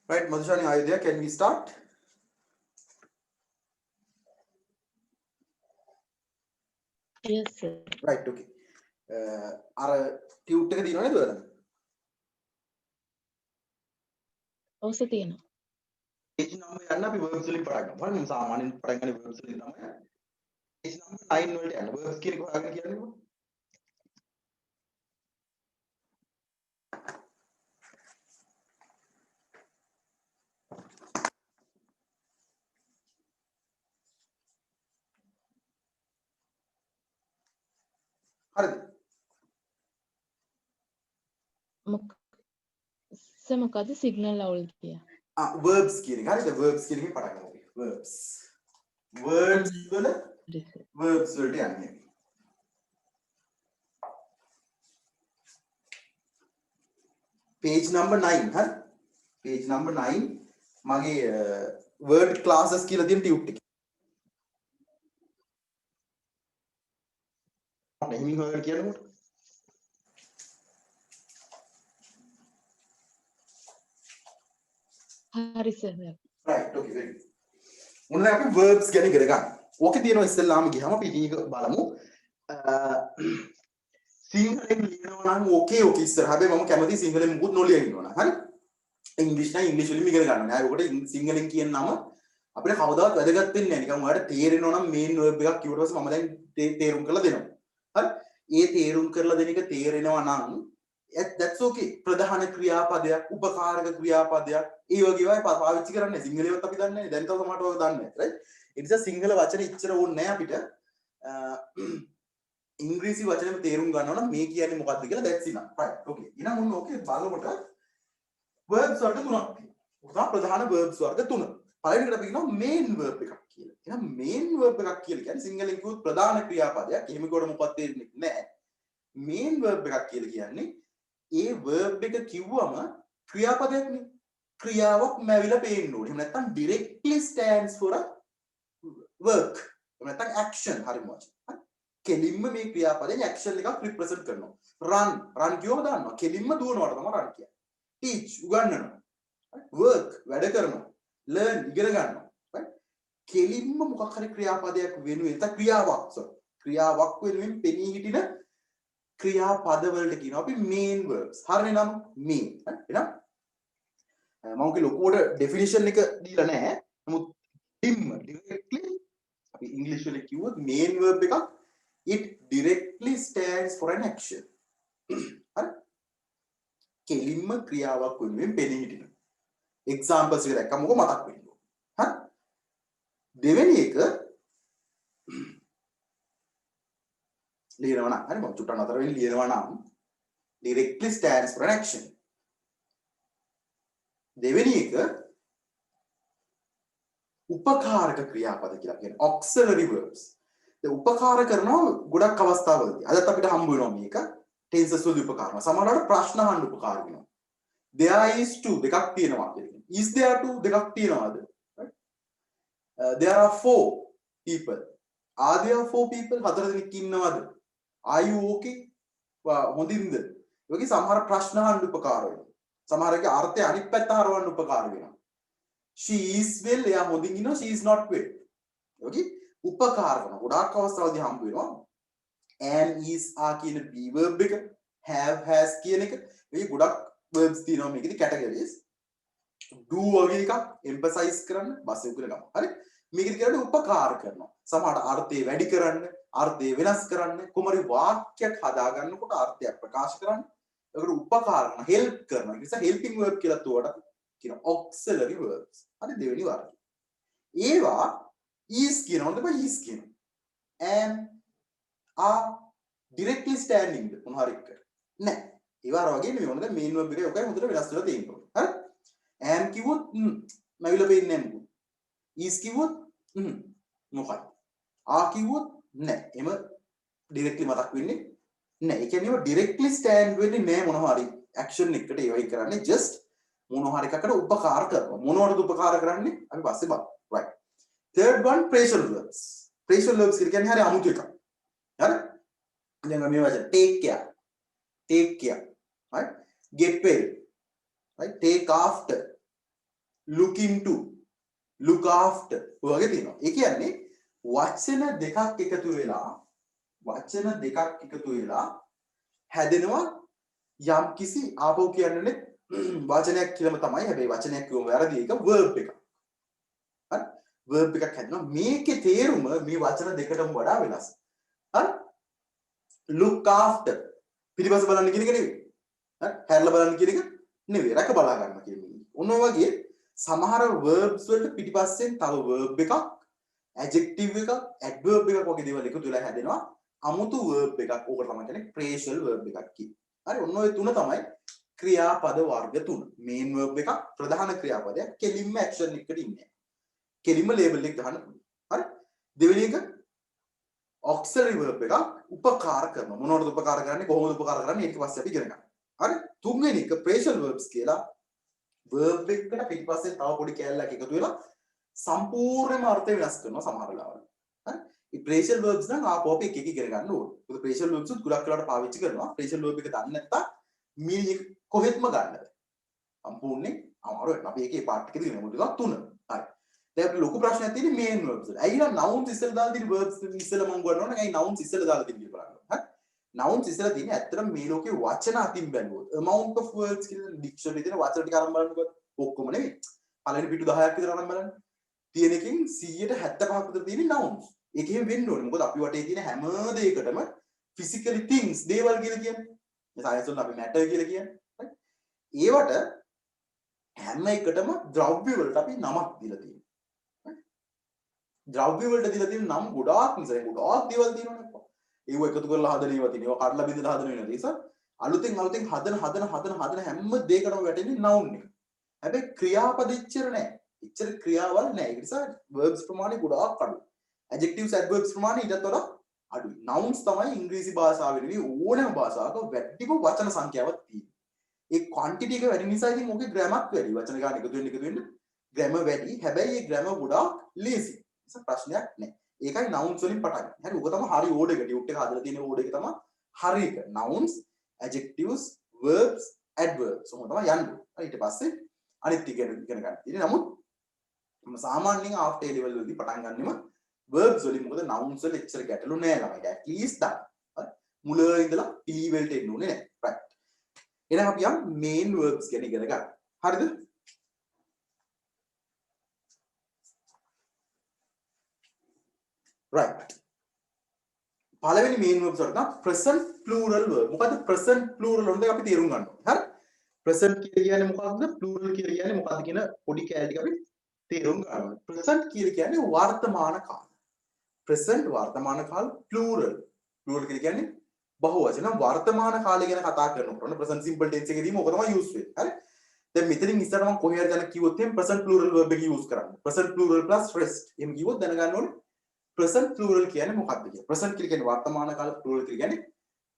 right Madhushani, are you there? Can we start? Yes, sir. Right, okay. අර ටියුට් එක දිනවනේ දුවලා. ඔව් සර් තියෙනවා. page number යන්න අපි verbs වලින් පටන් ගමු. හරි මම සාමාන්‍යයෙන් පටන් ගන්නේ verbs වලින් තමයි. page number 9 වලට යන්න. verbs කියන එක හොයාගෙන කියන්නේ මොකක්ද? හරිද? සර් මොකද්ද සිග්නල් අවුල් කියා? verbs කියන එක. හරිද? verbs කියන එකෙන් පටන් ගමු අපි. verbs. words වල හරි සර්. verbs වලට යන්නේ. page number 9 හරි? page number 9 මගේ word classes කියලා තියෙන ටියුට් එක. එහෙමින් හොයලා කියනකොට හරි sir. right okay very good. මොන දැන් අපි verbs ගැන ඉගෙන ගන්න. ඕකේ තියෙනවා ඉස්සෙල්ලාම ගියාම අපි ඉතින් ඒක බලමු. සිංහලෙන් ලියනවා නම් ඕකේ ඕකේ ඉස්සර. හැබැයි මම කැමති සිංහලෙන් මුකුත් නොලියන්න ඉන්නවා නම්. හරි? ඉංග්‍රීසි නම් ඉංග්‍රීසි වලින් ඉගෙන ගන්න. නෑ ඔකට සිංහලෙන් කියන නම අපිට කවදාවත් වැදගත් වෙන්නේ නෑ. නිකන් ඔයාලට තේරෙනවා නම් මේන් verb එකක් කිව්වට පස්සේ මම දැන් තේරුම් කරලා දෙනවා. හරි? ඒ තේරුම් කරලා දෙන එක තේරෙනවා නම් that's okay. ප්‍රධාන ක්‍රියාපදයක්, උපකාරක ක්‍රියාපදයක්, ඒ වගේ ඒවා පාවිච්චි කරන්නේ සිංහලෙවත් අපි දන්නේ නැහැ. දැන් තව සමහරට ඔය දන්නේ නැහැ. right? ඒ නිසා සිංහල වචන ඉච්චර ඕනේ නැහැ අපිට. ඉංග්‍රීසි වචනෙම තේරුම් ගන්නවා නම් මේ කියන්නේ මොකක්ද කියලා that's enough. right? okay. එහෙනම් ඔන්න ඕකේ බලනකොට verbs වර්ග තුනක් තියෙනවා. ප්‍රධාන verbs වර්ග තුන. පළවෙනි එකට අපි කියනවා main verb එකක් කියලා. එහෙනම් main verb එකක් කියලා කියන්නේ සිංහලෙන් කිව්වොත් ප්‍රධාන ක්‍රියාපදයක්. එහෙම කිව්වට මොකක්ද තේරෙන්නේ නැහැ. main verb එකක් කියලා කියන්නේ ඒ verb එක කිව්වම ක්‍රියාපදයක්නේ. ක්‍රියාවක් මැවිලා පේන්න ඕනේ. එහෙම නැත්නම් directly stands for a work. එහෙම නැත්නම් action හරිම වචන. කෙලින්ම මේ ක්‍රියාපදයෙන් action එකක් represent කරනවා. run කියවම දාන්නවා. කෙලින්ම දුවනවට තමයි run කියන්නේ. teach උගන්වනවා. work වැඩ කරනවා. learn ඉගෙන ගන්නවා. right? කෙලින්ම මොකක් හරි ක්‍රියාපදයක් වෙනුවෙන් නැත්නම් ක්‍රියාවක් වෙනුවෙන් පෙනී හිටින ක්‍රියාපද වලට කියනවා අපි main verbs. හරිනේ නම main. එහෙනම් මම කිය ලොකුවට definition එක දීලා නැහැ. නමුත් directly අපි ඉංග්‍රීසි වලින් කිව්වොත් main verb එකක් it directly stands for an action. හරි? කෙලින්ම ක්‍රියාවක් වෙනුවෙන් පෙනී හිටින. examples එක දැක්කම මොකද මතක් වෙන්නේ. හරි? දෙවෙනි එක ලියනවා නම් හරි මම චුට්ටක් නතර වෙන්න ලියනවා නම් directly stands for an action. දෙවෙනි එක උපකාරක ක්‍රියාපද කියලා කියන්නේ auxiliary verbs. ඒ උපකාර කරනවා ගොඩක් අවස්ථාවලදී. අදත් අපිට හම්බ වෙනවා මේක tenses වලදී උපකාර කරනවා. සමහරවිට ප්‍රශ්න අහන්න උපකාර වෙනවා. there is to දෙකක් තියෙනවා කියන්නේ. is there to දෙකක් තියෙනවාද? right? there are 4 people. are there 4 people? 4 දෙනෙක් ඉන්නවද? are you okay? හොඳින්ද? ඒ වගේ සමහර ප්‍රශ්න අහන්න උපකාර වෙනවා. සමහරගේ අර්ථය අනිත් පැත්ත හරවන්න උපකාර වෙනවා. she is well එයා හොඳින් ඉන්නවා she is not well. okay උපකාර කරන ගොඩාක් අවස්ථාවලදී හම්බ වෙනවා. am is are කියන be verb එක have has කියන එක මේ ගොඩක් verbs තියෙනවා මේකේ categories. do වගේ එකක් emphasize කරන්න බස් එක කියලා ගමු. හරි මේකද කියන්නේ උපකාර කරනවා. සමහරට අර්ථය වැඩි කරන්න, අර්ථය වෙනස් කරන්න, කොමරි වාක්‍යයක් හදා ගන්නකොට අර්ථයක් ප්‍රකාශ කරන්න. ඒකට උපකාර කරන help කරනවා. ඒ නිසා helping verb කියලා තුවට කියන auxiliary verbs. හරි දෙවෙනි වර්ගය. ඒවා is කියනවද බා is කියනවා. am are directly standing ද මොන හරි එක. නෑ. ඒවා අර වගේ නෙමෙයි. මොනද main verb එකේ ඔකයි හොඳට වෙනස් වෙලා තියෙනවා. හරි? am කිව්වොත් මැවිලා පේන්නේ නැහැ මොකද. is කිව්වොත් මොකක්ද. are කිව්වොත් නෑ. එම directly මතක් වෙන්නේ නෑ. ඒ කියන්නේ directly stand වෙන්නේ නෑ මොන හරි action එකකට ඒවයි කරන්නේ just මොන හරි එකකට උපකාර කරනවා. මොනවටද උපකාර කරන්නේ? අපි පස්සේ බලමු. right. third one phrasal verbs. phrasal verbs කියන්නේ හරි අමුතු එකක්. හරි? දැන් මේ වචන take care. take care. right? get well. right? take after. look into, look after ඔය වගේ තියෙනවා. ඒ කියන්නේ වචන දෙකක් එකතු වෙලා හැදෙනවා යම් කිසි ආපහු කියන්නේ වචනයක් කියලාම තමයි. හැබැයි වචනයක් කියවම වැරදි එක verb එකක්. හරි? verb එකක් හැදෙනවා. මේකේ තේරුම මේ වචන දෙකටම වඩා වෙනස්. හරි? look after පිටිපස්ස බලන්න කියන එක නෙවෙයි. හරි? හැරලා බලන්න කියන එක නෙවෙයි. රැක බලා ගන්න කියන එක. ඔන්න ඔය වගේ සමහර verbs වලට පිටිපස්සෙන් තව verb එකක්, adjective එකක්, adverb එකක් වගේ දේවල් එකතු වෙලා හැදෙනවා. අමුතු verb එකක්. ඕකට තමයි කියන්නේ phrasal verb එකක් කියන්නේ. හරි? ඔන්න ඔය තුන තමයි ක්‍රියාපද වර්ග තුන. main verb එකක්, ප්‍රධාන ක්‍රියාපදයක්, කෙලින්ම action එකකට ඉන්නේ. කෙලින්ම label එක ගන්න පුළුවන්. හරි? දෙවෙනි එක auxiliary verb එකක්, උපකාර කරනවා. මොනවටද උපකාර කරන්නේ? කොහොමද උපකාර කරන්නේ? ඊට පස්සේ අපි ඉගෙන ගන්නවා. හරි? තුන්වෙනි එක phrasal verbs කියලා verb එකට පිටිපස්සෙන් තව පොඩි කැලලක් එකතු වෙලා සම්පූර්ණයෙන්ම අර්ථය වෙනස් කරනවා සමහර වෙලාවට. හරි? මේ phrasal verbs නම් ආපහු අපි එක එක ඉගෙන ගන්න ඕනේ. මොකද phrasal verbs උත් ගොඩක් වෙලාවට පාවිච්චි කරනවා. phrasal verb එක දන්නේ නැත්තම් meaning එක කොහෙත්ම ගන්න බෑ. සම්පූර්ණයෙන් අමාරු වෙනවා. අපි ඒකේ part එකේ තියෙන මොකද තුන. හරි. දැන් අපිට ලොකු ප්‍රශ්නයක් තියෙන්නේ main verbs වල. ඇයි නම් nouns ඉස්සෙල්ලා දාලා තියෙන verbs ඉස්සෙල්ලා මම ගන්නවා නම් ඇයි nouns ඉස්සෙල්ලා දාලා තියෙන්නේ කියලා බලන්න. හරි. nouns ඉස්සෙල්ලා තියෙන්නේ ඇත්තටම මේ ලෝකේ වචන අතින් බැලුවොත් amount of words කියලා dictionary තියෙන වචන ටික අරන් බලන්නකො. ඔක්කොම නෙවෙයි. පළවෙනි පිටු 10ක් විතර අරන් බලන්න. තියෙන එකෙන් 175ක් විතර තියෙන්නේ nouns. ඒක එහෙම වෙන්න ඕනේ. මොකද අපි වටේ තියෙන හැම දෙයකටම physically things දේවල් කියලා කියන්නේ. මේ සයන්ස් වල අපි matter කියලා කියන්නේ. right? ඒවට හැම එකටම ද්‍රව්‍ය වලට අපි නමක් දීලා තියෙනවා. right? ද්‍රව්‍ය වලට දීලා තියෙන නම් ගොඩාක් නිසා ගොඩාක් දේවල් තියෙනවනේ. ඒව එකතු කරලා හදන ඒවා තියෙනවා. ඒවා කඩලා බිඳලා හදන වෙනවා. ඒ නිසා අලුතෙන් හදන හැම දෙයකටම වැටෙන්නේ noun එක. හැබැයි ක්‍රියාපද ඉච්චර නැහැ. ඉච්චර ක්‍රියාවල් නැහැ. ඒ නිසා verbs ප්‍රමාණය ගොඩාක් අඩුයි. adjectives adverbs ප්‍රමාණය ඊටත් වඩා අඩුයි. nouns තමයි ඉංග්‍රීසි භාෂාවේ නෙවෙයි ඕනෑම භාෂාවක වැඩිම වචන සංඛ්‍යාවක් තියෙන්නේ. ඒ quantity එක වැඩි නිසා ඉතින් ඕකේ grammar වැඩි. වචන ගන්න එකතු වෙන්න grammar වැඩි. හැබැයි ඒ grammar ගොඩාක් lazy. ඒක ප්‍රශ්නයක් නැහැ. ඒකයි nouns වලින් පටන් ගන්න. හරි. ඕක තමයි හරි order එක. ටියුට් එක හදලා තියෙන order එක තමයි හරි එක. nouns, adjectives, verbs, adverbs. ඔහොම තමයි යන්නේ. හරි. ඊට පස්සේ අනිත් ටික ඉගෙන ගන්න තියෙන්නේ. නමුත් සාමාන්‍යයෙන් after A level වලදී පටන් ගන්නෙම verbs වලින්. මොකද nouns වල එච්චර ගැටලු නෑ ළමයි. at least දන්න. හරි. මුල ඉඳලා P වලට එන්න ඕනේ නෑ. right. එහෙනම් අපි යම් main verbs ගැන ඉගෙන ගන්න. හරිද? right. පළවෙනි main verbs වලට තමයි present plural verb. මොකද්ද present plural වලද අපි තේරුම් ගන්න ඕනේ. හරි? present කියලා කියන්නේ මොකක්ද? plural කියලා කියන්නේ මොකක්ද කියන පොඩි කැලේ ටික අපි තේරුම් ගන්න ඕනේ. present කියලා කියන්නේ වර්තමාන කාල. present වර්තමාන කාල plural. plural කියලා කියන්නේ බහුවචන වර්තමාන කාලය ගැන කතා කරනකොට present simple tense එකේදීම ඔක තමයි use වෙන්නේ. හරි? දැන් මෙතනින් ඉස්සරහ මම කොහේ හරි යන කිව්වොත් එහෙනම් present plural verb එක use කරන්න. present plural plus rest. එහෙම කිව්වොත් දැනගන්න ඕනේ present plural කියන්නේ මොකක්ද කියලා. present කියලා කියන්නේ වර්තමාන කාල, plural කියලා කියන්නේ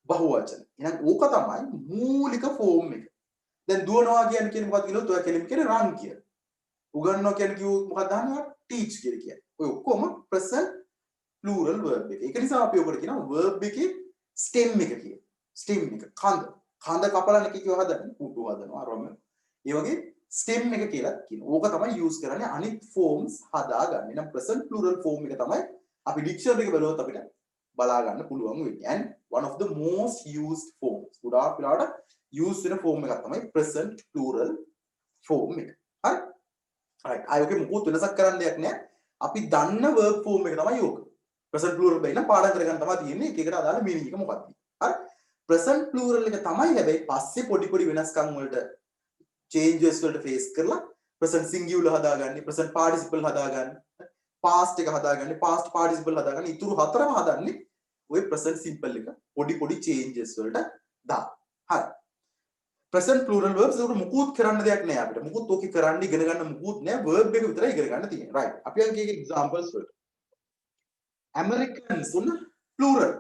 බහුවචන. එහෙනම් ඕක තමයි මූලික form එක. දැන් දුවනවා කියන්නේ මොකක්ද කියලා ඔය කෙලින් කියන්නේ run කියලා. උගන්වනවා කියන්නේ කිව්වොත් මොකක්ද අහන්නේ? teach කියලා කියන්නේ. ඔය ඔක්කොම present plural verb එක. ඒක නිසා අපි ඔකට කියනවා verb එකේ stem එක කියලා. stem එක කඳ. කඳ කපලා නෙක කියව හදන්නේ. පුටු හදනවා රොම. ඒ වගේ stem එක කියලා කියනවා. ඕක තමයි use කරන්නේ අනිත් forms හදාගන්න. එහෙනම් present plural form එක තමයි අපි dictionary එක බලුවොත් අපිට බලා ගන්න පුළුවන් වෙන්නේ. and one of the most used forms. ගොඩාක් වෙලාවට use වෙන form එකක් තමයි present plural form එක. හරි? right. ආයෝගේ මොකද වෙනසක් කරන්න දෙයක් නැහැ. අපි දන්න verb form එක තමයි යෝක. present plural බයින පාඩම් කරගන්න තමයි තියෙන්නේ. එක එකට අදාළ meaning එක මොකක්ද? හරි? present plural එක තමයි හැබැයි පස්සේ පොඩි වෙනස්කම් වලට changes වලට face කරලා present singular හදාගන්නේ, present participle හදාගන්නේ, past එක හදාගන්නේ, past participle හදාගන්නේ, ඉතුරු හතරම හදන්නේ ওই present simple එක පොඩි changes වලට දා. හරි. present plural verbs උඩ මුකුත් කරන්න දෙයක් නෑ අපිට. මුකුත් ඕකේ කරන්න ඉගෙන ගන්න මුකුත් නෑ. verb එක විතරයි ඉගෙන ගන්න තියෙන්නේ. right. අපි අර කීක examples වලට. Americans උන plural.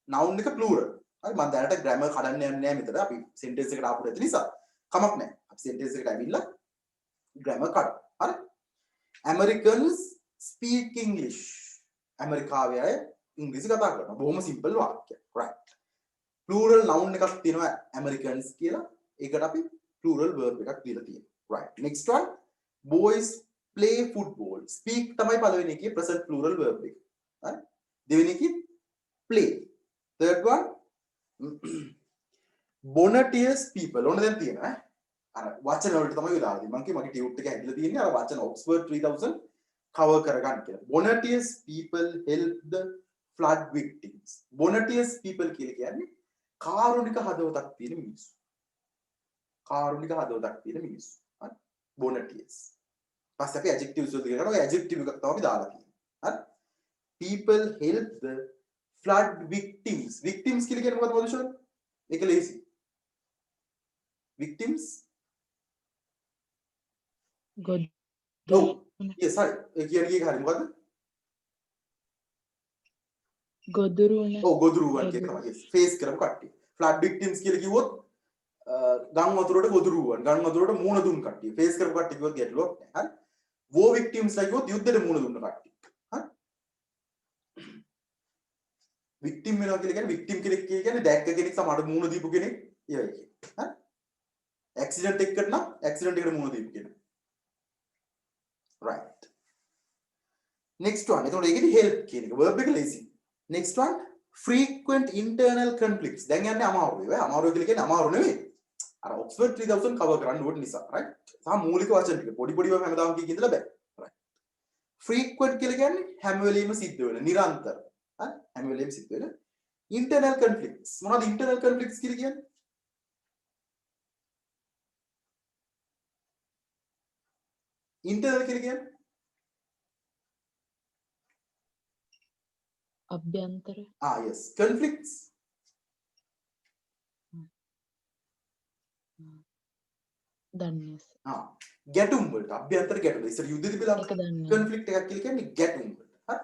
noun එක plural. හරි මම දැනට grammar කඩන්න යන්නේ නෑ මෙතන. අපි sentence එකට ආපු නැති නිසා කමක් නෑ. අපි sentence එකට ඇවිල්ලා grammar කඩමු. හරි? Americans speak English. ඇමරිකාවේ අය ඉංග්‍රීසි කතා කරනවා. බොහොම simple වාක්‍යයක්. right. plural noun එකක් තියෙනවා Americans කියලා. ඒකට අපි plural verb එකක් දීලා තියෙනවා. right. next one boys play football. Speak තමයි පළවෙනි එකේ present plural verb එක. හරි? දෙවෙනි එකේ play. Third one Bonnetiers people. ඕන දැන් තියෙනවා ඈ. අර වචන වලට තමයි දාලා තියෙන්නේ. මම කිය මගේ ටියුට් එක ඇදලා තියෙන්නේ අර වචන Oxford 3000 cover කරගන්න කියලා. Bonnetiers people help the flood victims. Bonnetiers people කියලා කියන්නේ කාරුණික හදවතක් තියෙන මිනිස්සු. කාරුණික හදවතක් තියෙන මිනිස්සු. හරි? Bonnetiers. පස්සේ අපි adjectives වලට කියනවා. ඔය adjective එකක් තමයි දාලා තියෙන්නේ. හරි? People help the flood victims. Victims කියලා කියන්නේ මොකද්ද මොදෂන්? ඒක ලේසි. Victims God. Oh, yes, sorry. ඒ කියන්නේ එක හරි මොකද්ද? ගොදුරුවන. ඔව් ගොදුරුවන් කියන තමයි. Yes. face කරපු කට්ටිය. flood victims කියලා කිව්වොත් ගම් වතුරට ගොදුරුවන්. ගම් වතුරට මූණ දුන් කට්ටිය. face කරපු කට්ටිය කිව්වොත් ගැටලුවක් නැහැ. හරි? war victims ලා කිව්වොත් යුද්ධෙට මූණ දුන්න කට්ටිය. හරි? victim වෙනවා කියලා කියන්නේ victim කෙනෙක් කියන්නේ දැක්ක කෙනෙක් සමහරට මූණ දීපු කෙනෙක් ඒ වගේ කියන්නේ. හරි? accident එකකට නම් accident එකට මූණ දීපු කෙනෙක්. right. next one. එතකොට ඒකෙදි help කියන එක verb එක lazy. next one frequent internal conflicts. දැන් යන්නේ අමාරුයි. වේ අමාරුයි කියලා කියන්නේ අමාරු නෙවෙයි. අර Oxford 3000 cover කරන්න ඕන නිසා. right? සහ මූලික වචන ටික පොඩි පොඩිව හැමදාම කිය ඉඳලා බෑ. right. frequent කියලා කියන්නේ හැම වෙලෙම සිද්ධ වෙන නිරන්තර. හරි? හැම වෙලෙම සිද්ධ වෙන internal conflicts. මොනවද internal conflicts කියලා කියන්නේ? internal කියලා කියන්නේ අභ්‍යන්තර. yes conflicts දන්නේ. ගැටුම් වලට අභ්‍යන්තර ගැටුම් ඉතින් යුද්ධ තිබිලා ඒක දන්නේ. conflict එකක් කියලා කියන්නේ ගැටුම් වලට හරි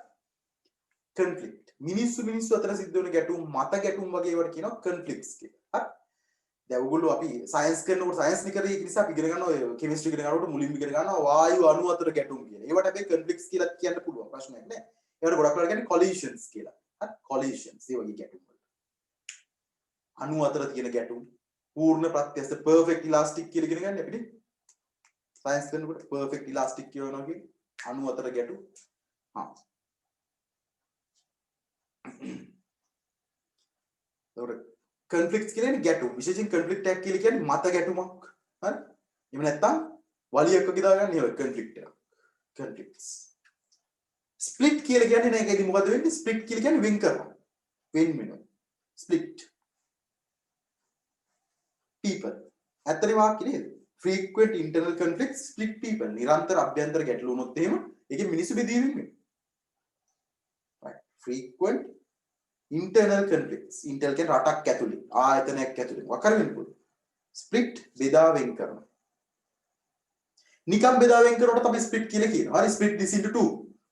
conflict මිනිස්සු අතර සිද්ධ වෙන ගැටුම් මත ගැටුම් වගේ ඒවට කියනවා conflicts කියලා හරි දැන් ඔයගොල්ලෝ අපි සයන්ස් කරනකොට සයන්ස් නිකරේ ඒක නිසා අපි ඉගෙන ගන්නවා ඔය කෙමිස්ට්‍රි ඉගෙන ගන්නකොට මුලින්ම ඉගෙන ගන්නවා වායු අණු අතර ගැටුම් කියලා. ඒවට හැබැයි conflicts කියලා කියන්න පුළුවන් ප්‍රශ්නයක් නෑ. ඒවට ගොඩක් වෙලාවට කියන්නේ collisions කියලා. හරි collisions ඒ වගේ ගැටුම් වලට. අණු අතර තියෙන ගැටුම් පූර්ණ ප්‍රත්‍යස්ත perfect elastic කියලා ඉගෙන ගන්න අපිට. සයන්ස් කරනකොට perfect elastic කියනවා කියන්නේ අණු අතර ගැටුම්. ඒකට conflicts කියන්නේ ගැටුම්. විශේෂයෙන් conflict එකක් කියලා කියන්නේ මත ගැටුමක්. හරි? එහෙම නැත්නම් වලියක් වගේ දාගන්න ඒ conflict එක. conflicts. split කියලා කියන්නේ නෑ ඒකෙදි මොකද වෙන්නේ? split කියලා කියන්නේ වෙන් කරනවා. වෙන් වෙනවා. split. people. ඇත්තටම වාක්‍ය නේද? frequent internal conflicts split people. නිරන්තර අභ්‍යන්තර ගැටලු වුණොත් එහෙම ඒකේ මිනිස්සු බෙදීම වෙනවා. right. frequent internal conflicts. Intel කියන්නේ රටක් ඇතුලේ ආයතනයක් ඇතුලේ මොකක් හරි වෙන්න පුළුවන්. split බෙදා වෙන් කරනවා. නිකම් බෙදා වෙන් කරනකොට අපි split කියලා කියනවා. හරි split this into two.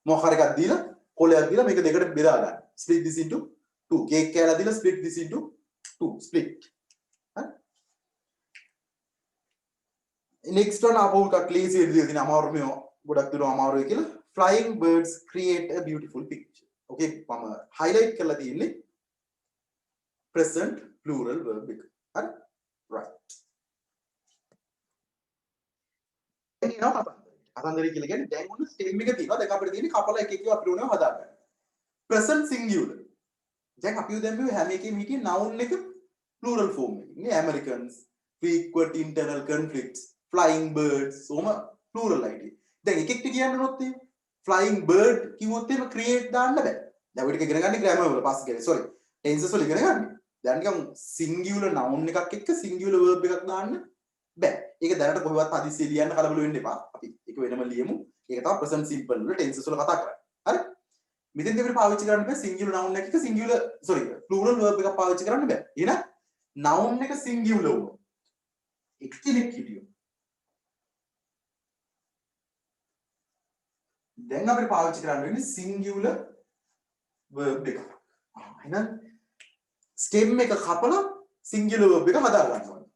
මොකක් හරි එකක් දීලා කොලයක් දීලා මේක දෙකට බෙදා ගන්න. split this into two. Cake කෑල්ලක් දීලා split this into two. split. හරි. next one ආපහු එකක් ලේසි විදිහට තියෙන අමාරු මේ ගොඩක් දුර අමාරුයි කියලා. flying birds create a beautiful picture. okay මම highlight කරලා තියෙන්නේ present plural verb එක. හරි? right. එනවා කතන්දරය කියලා කියන්නේ දැන් ඔන්න ස්ටෙම් එක තියෙනවා. දැන් අපිට තියෙන්නේ කපලා එක එක අපිට ඕනව හදාගන්න. present singular. දැන් අපි දැන් මේ හැම එකෙම හිටියේ noun එක plural form එකේ. නේ Americans, frequent internal conflicts, flying birds, ඔම plural idea. දැන් එක එකට කියන්න උනොත් එහෙම flying bird කිව්වොත් එහෙම create දාන්න බෑ. දැන් ඔය ටික ඉගෙන ගන්න grammar වල පස්සේ ගිහලා sorry tenses වල ඉගෙන ගන්න. දැන් නිකන් singular noun එකක් එක්ක singular verb එකක් දාන්න බෑ. ඒක දැනට කොහෙවත් හදිස්සිය ලියන්න කලබල වෙන්න එපා. අපි ඒක වෙනම ලියමු. ඒක තමයි present simple වල tenses වල කතා කරන්නේ. හරි? මෙතෙන්දී අපිට පාවිච්චි කරන්න බෑ singular noun එකක singular sorry plural verb එකක් පාවිච්චි කරන්න බෑ. එහෙනම් noun එක singular වුණොත් එක කෙනෙක් හිටියොත් දැන් අපිට පාවිච්චි කරන්න වෙන්නේ singular verb එක. එහෙනම් stem එක කපලා singular verb එක හදා ගන්න ඕනේ.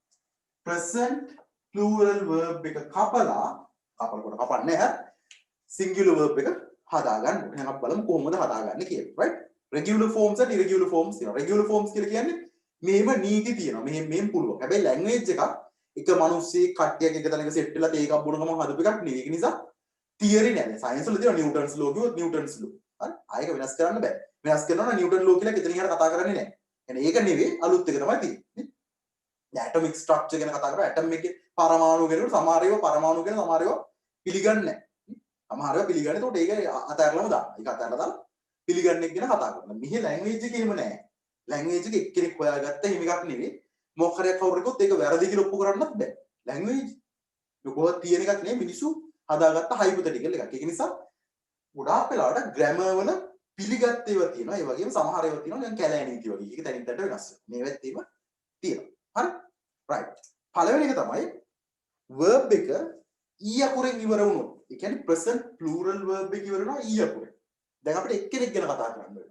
present plural verb එක කපනකොට කපන්නේ නැහැ. singular verb එක හදා ගන්න ඕනේ. එහෙනම් අපි බලමු කොහොමද හදාගන්නේ කියලා. right? regular forms and irregular forms තියෙනවා. regular forms කියලා කියන්නේ මෙහෙම නීති තියෙනවා. මෙහෙම පුළුවන්. හැබැයි language එකක් එක මිනිස්සෙක් කට්ටියක් එක තැනක සෙට් වෙලා තේ එකක් බොන ගමන් හදපු එකක් නෙවෙයි. ඒක නිසා තියරි නෑ. සයන්ස් වල තියෙනවා නිව්ටන්ස් ලෝ කිව්වොත් නිව්ටන්ස් ලෝ. හරි? ආයෙක වෙනස් කරන්න බෑ. වෙනස් කරනවා නම් නිව්ටන් ලෝ කියලා කෙතනින් හරි කතා කරන්නේ නෑ. يعني ඒක නෙවෙයි අලුත් එක තමයි තියෙන්නේ. දැන් ඇටොමික් ස්ට්‍රක්චර් ගැන කතා කරා. ඇටම් එකේ පරමාණු ගැනකොට සමහර ඒවා පරමාණු ගැන සමහර ඒවා පිළිගන්නේ නෑ. සමහර ඒවා පිළිගන්නේ. ඒකට ඒක අතහැරලාම දාන්න. ඒක අතහැරලා දාලා පිළිගන්නේ ගැන කතා කරනවා. මෙහි ලැන්ග්වේජ් එකේ එහෙම නෑ. ලැන්ග්වේජ් එක එක්කෙනෙක් හොයාගත්ත හිම එකක් නෙවෙයි. මොකක් හරි කවුරුෙකුත් ඒක වැරදි කියලා ඔප්පු කරන්නත් බෑ. ලැන්ග්වේජ් කොහොමද තියෙන එකක් නෙවෙයි මිනිස්සු හදාගත්ත හයිපොතටිකල් එකක්. ඒක නිසා ගොඩාක් වෙලාවට ග්‍රැමර් වල පිළිගත් ඒවා තියෙනවා. ඒ වගේම සමහර ඒවා තියෙනවා නිකන් කැලෑ නීති වගේ. ඒක තනින් තනට වෙනස් වෙනවා. මේවත් ඒවා තියෙනවා. හරි? රයිට්. පළවෙනි එක තමයි verb එක e අකුරෙන් ඉවර වුණොත්. ඒ කියන්නේ present plural verb එක ඉවර වෙනවා e අකුරෙන්. දැන් අපිට එක්කෙනෙක් ගැන කතා කරන්න වෙනවා.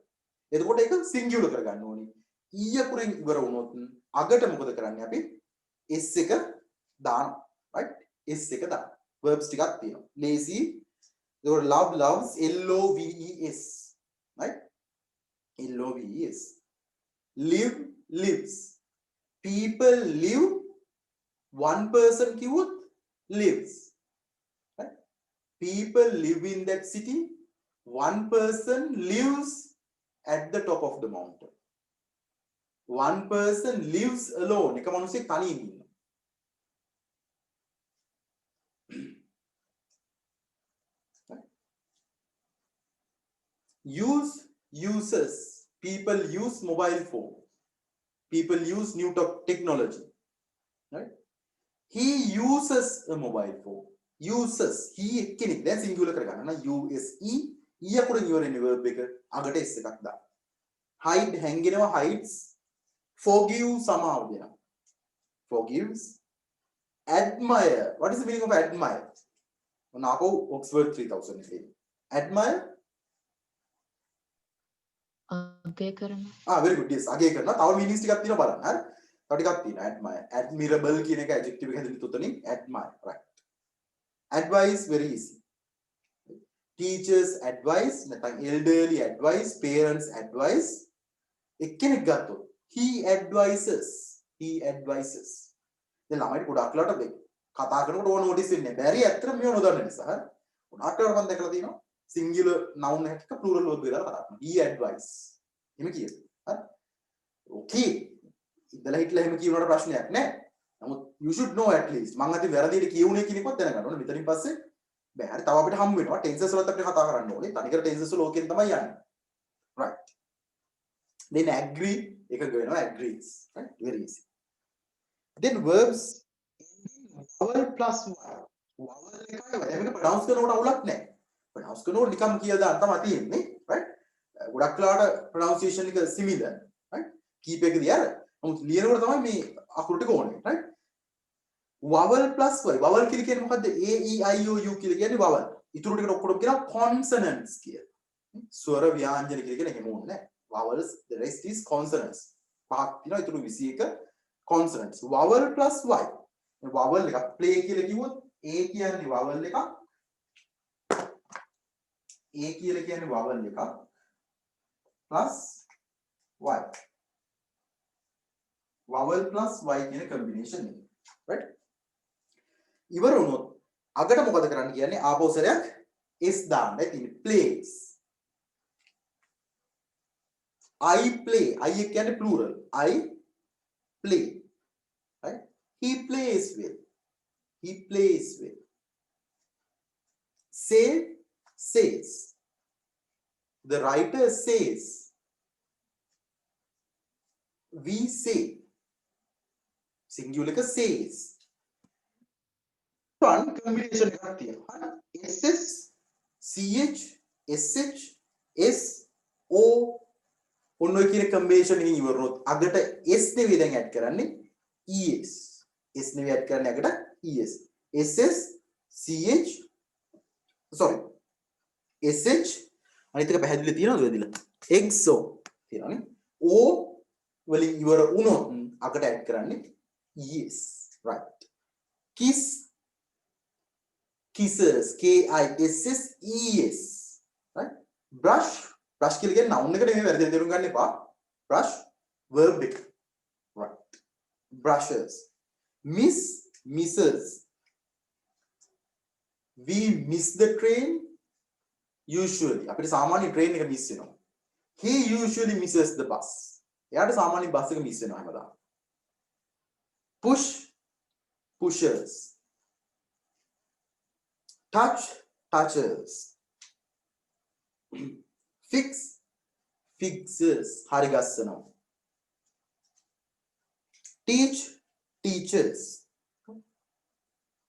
එතකොට ඒක singular කරගන්න ඕනේ. e අකුරෙන් ඉවර වුණොත් අගට මොකද කරන්නේ අපි? s එක දානවා. right? s එක දානවා. verbs ටිකක් තියෙනවා. lazy, or love loves, loves, right? loves. live lives. people live, one person කිව්වොත් lives. right? people live in that city, one person lives at the top of the mountain. one person lives alone. එක මිනිහෙක් තනියෙන් ඉන්නවා. use uses. people use mobile phone. people use new technology. right? he uses a mobile phone. uses. he කෙනෙක් දැන් singular කරගන්න නම් use e අකුරෙන් ඉවර වෙන verb එක අගට s එකක් දාන්න. hide හැංගෙනවා hides. forgive සමාව දෙනවා. forgives. admire. what is the meaning of admire? මොනාකෝ Oxford 3000 එකේ. admire අගය කරන very good. yes අගය කරනවා. තව meanings ටිකක් තියෙනවා බලන්න. හරි? තව ටිකක් තියෙනවා. admire. admirable කියන එක adjective එක හැදෙන්නේ තුතනින් admire. right. advice very easy. teachers advice නැත්නම් elderly advice, parents advice. එක්කෙනෙක් ගත්තොත් he advises. he advises. දැන් ළමයිට ගොඩක් ලාට මේ කතා කරනකොට ඕන නොටිස් වෙන්නේ නැහැ. බැරි ඇත්තට මේව නොදන්න නිසා. හරි? ගොඩක් ලාට මම දැකලා තියෙනවා singular noun එකක plural verb එකක් දාලා කතා කරනවා. he advice. එහෙම කියනවා. හරි? okay. ඉඳලා හිටලා එහෙම කියනවට ප්‍රශ්නයක් නැහැ. නමුත් you should know at least. මම අද වැරදියට කියුනේ කියන එකවත් දැනගන්න ඕනේ. මෙතනින් පස්සේ බෑ. හරි තව අපිට හම්බ වෙනවා. tenses වලත් අපිට කතා කරන්න ඕනේ. තනිකර tenses වල ඕකෙන් තමයි යන්නේ. right. then agree එකක වෙනවා agrees. right. very easy. then verbs vowel plus y. vowel එකයි මේක pronounce කරනකොට අවුලක් නැහැ. pronounce කරනකොට නිකම් කියලා දාන්න තමයි තියෙන්නේ. right. ගොඩක් වෙලාවට pronunciation එක similar. right. keep එකදී අර නමුත් ලියනකොට තමයි මේ අකුරු ටික ඕනේ. right. vowel plus y. vowel කියලා කියන්නේ මොකද්ද? a e i o u කියලා කියන්නේ vowel. ඊටු ටිකට ඔක්කොම කියනවා consonants කියලා. ස්වර ව්‍යාංජන කියලා කියන හැම ඕනේ නැහැ. vowels, the rest is consonants. පහක් තියෙනවා ඊටු 21 consonants. vowel plus y. vowel එක play කියලා කිව්වොත් a කියන්නේ vowel එකක්. a කියලා කියන්නේ vowel එකක් plus y. vowel plus y කියන combination එක. right? ඉවර වුණොත් අගට මොකද කරන්න කියන්නේ? ආපෝසරයක් s දාන්න. ඉතින් plays. I play. I කියන්නේ plural. I play. right? he plays with. he plays with. say says. the writer says. we say. singular එක says. one combination එකක් තියෙනවා. ss ch sh s o ඔන්න ඔය කියන combination එකකින් ඉවරනොත් අගට s නෙවෙයි දැන් ඇඩ් කරන්නේ es. s නෙවෙයි ඇඩ් කරන්නේ අගට es. ss ch sorry sh අනිත් එක පැහැදිලි තියෙනවද වෙදිලා? exo තියෙනවනේ. o වලින් ඉවර වුණොත් අගට ඇඩ් කරන්නේ es. right. kiss kisses k i s s e s. right. brush brush කියලා කියන්නේ noun එක නෙමෙයි වැරදිලා තේරුම් ගන්න එපා. brush verb එක. right. brushes. miss misses. We miss the train usually. අපිට සාමාන්‍ය train එක miss වෙනවා. He usually misses the bus. එයාට සාමාන්‍ය බස් එක miss වෙනවා හැමදාම. Push, pushes. Touch, touches. Fix, fixes. හරි ගස්සනවා. Teach, teaches.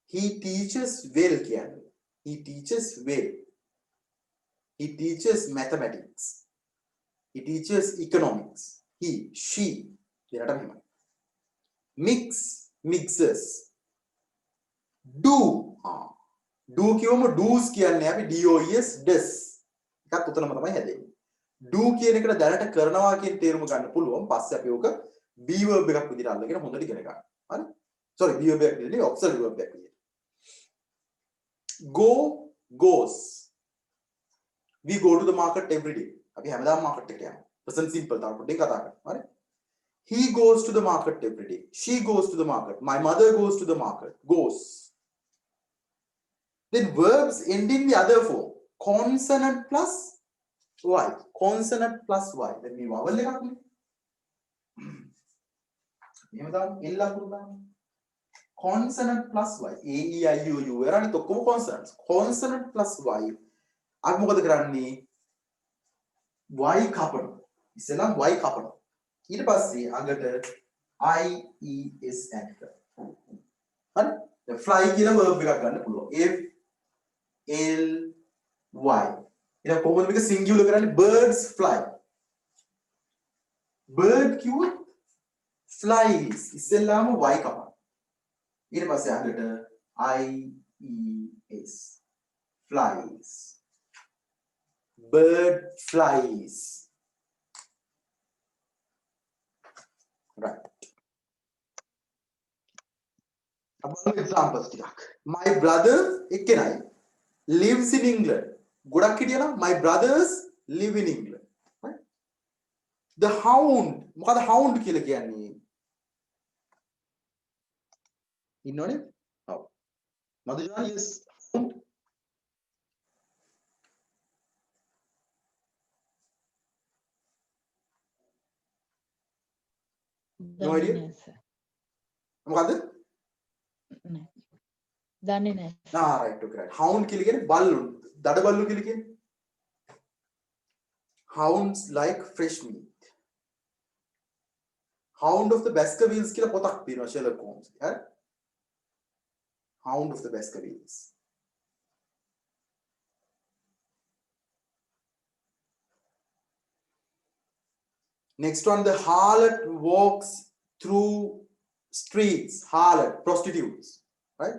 He teaches well කියන්නේ. He teaches well. He teaches mathematics. He teaches economics. He, she. දෙරට මෙහෙමයි. Mix, mixes. Do. Do කියවම do's කියන්නේ අපි DOES does. එකත් උතනම තමයි හැදෙන්නේ. Do කියන එකට දැනට කරනවා කියන තේරුම ගන්න පුළුවන්. පස්සේ අපි ඕක be verb එකක් විදිහට අල්ලගෙන හොඳට ඉගෙන ගන්න. හරි? sorry be verb එකක් විදිහට නෙවෙයි auxiliary verb එකක් විදිහට. Go, goes. We go to the market every day. අපි හැමදාම market එකට යනවා. present simple තමයි පොඩ්ඩක් කතා කරමු. හරි? He goes to the market every day. She goes to the market. My mother goes to the market. Goes. Then verbs end in the other form. Consonant plus y. Consonant plus y. Then we vowel එකක් නේ. එහෙම දාමු L ලකුණු දාමු. Consonant plus y. A E I U U අනිත් ඔක්කොම consonants. Consonant plus y. අපි මොකද කරන්නේ? y කපනවා. ඉස්සෙල්ලා y කපනවා. ඊට පස්සේ අගට I E S add කරනවා. හරි? දැන් fly කියන verb එකක් ගන්න පුළුවන්. F L Y. ඊට කොහොමද මේක singular කරන්නේ? Birds fly. Bird කිව්වොත් flies. ඉස්සෙල්ලාම y කපනවා. ඊට පස්සේ අගට I E S flies. Bird flies. Right. Abang examples ටිකක්. My brother එක්කෙනයි lives in England. ගොඩක් හිටියනම් my brothers live in England. Right? The hound. මොකද hound කියලා කියන්නේ? ඉන්නවනේ? ඔව්. මදුජාන yes. Hound. No idea? දන්නේ නැහැ සර්. මොකද්ද? නෑ. දන්නේ නැහැ. right okay right. Hound කියලා කියන්නේ බල්ලු. දඩ බල්ලු කියලා කියන්නේ. Hounds like fresh meat. Hound of the Baskervilles කියලා පොතක් තියෙනවා Sherlock Holmes. හරි? Hound of the Baskervilles. Next one, the harlot walks through streets. Harlot, prostitutes, right?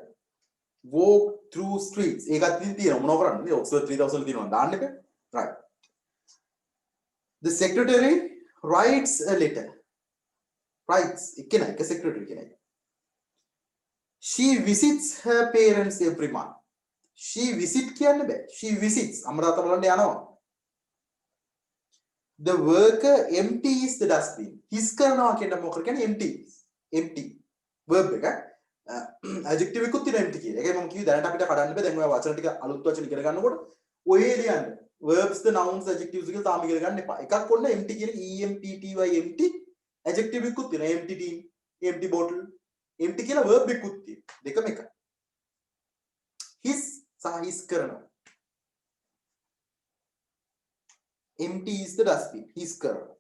Walk through streets. ඒකත් තියෙනවා මොනව කරන්නේ? Oxford 3000 තියෙනවා දාන්න එක. Right. The secretary writes a letter. Writes. එකනේ එක secretary කෙනෙක්. She visits her parents every month. She visit කියන්න බෑ. She visits. අමරාත බලන්න යනවා. The worker empties the dustbin. His කරනවා කියන මොකක්ද කියන්නේ empties. Empty. verb එක. adjective එකකුත් තියෙනවා empty කියලා. ඒකයි මම කිව්වේ දැනට අපිට කඩන්න බෑ. දැන් ඔය වචන ටික අලුත් වචන ඉගෙන ගන්නකොට ඔය ලියන්න. verbs the nouns adjectives කියලා තාම ඉගෙන ගන්න එපා. එකක් ඔන්න empty කියන empty empty adjective එකකුත් තියෙනවා. empty team, empty bottle, empty කියලා verb එකකුත් තියෙනවා. දෙකම එකයි. his සහ his කරනවා. Empty is the dustbin. His කරනවා.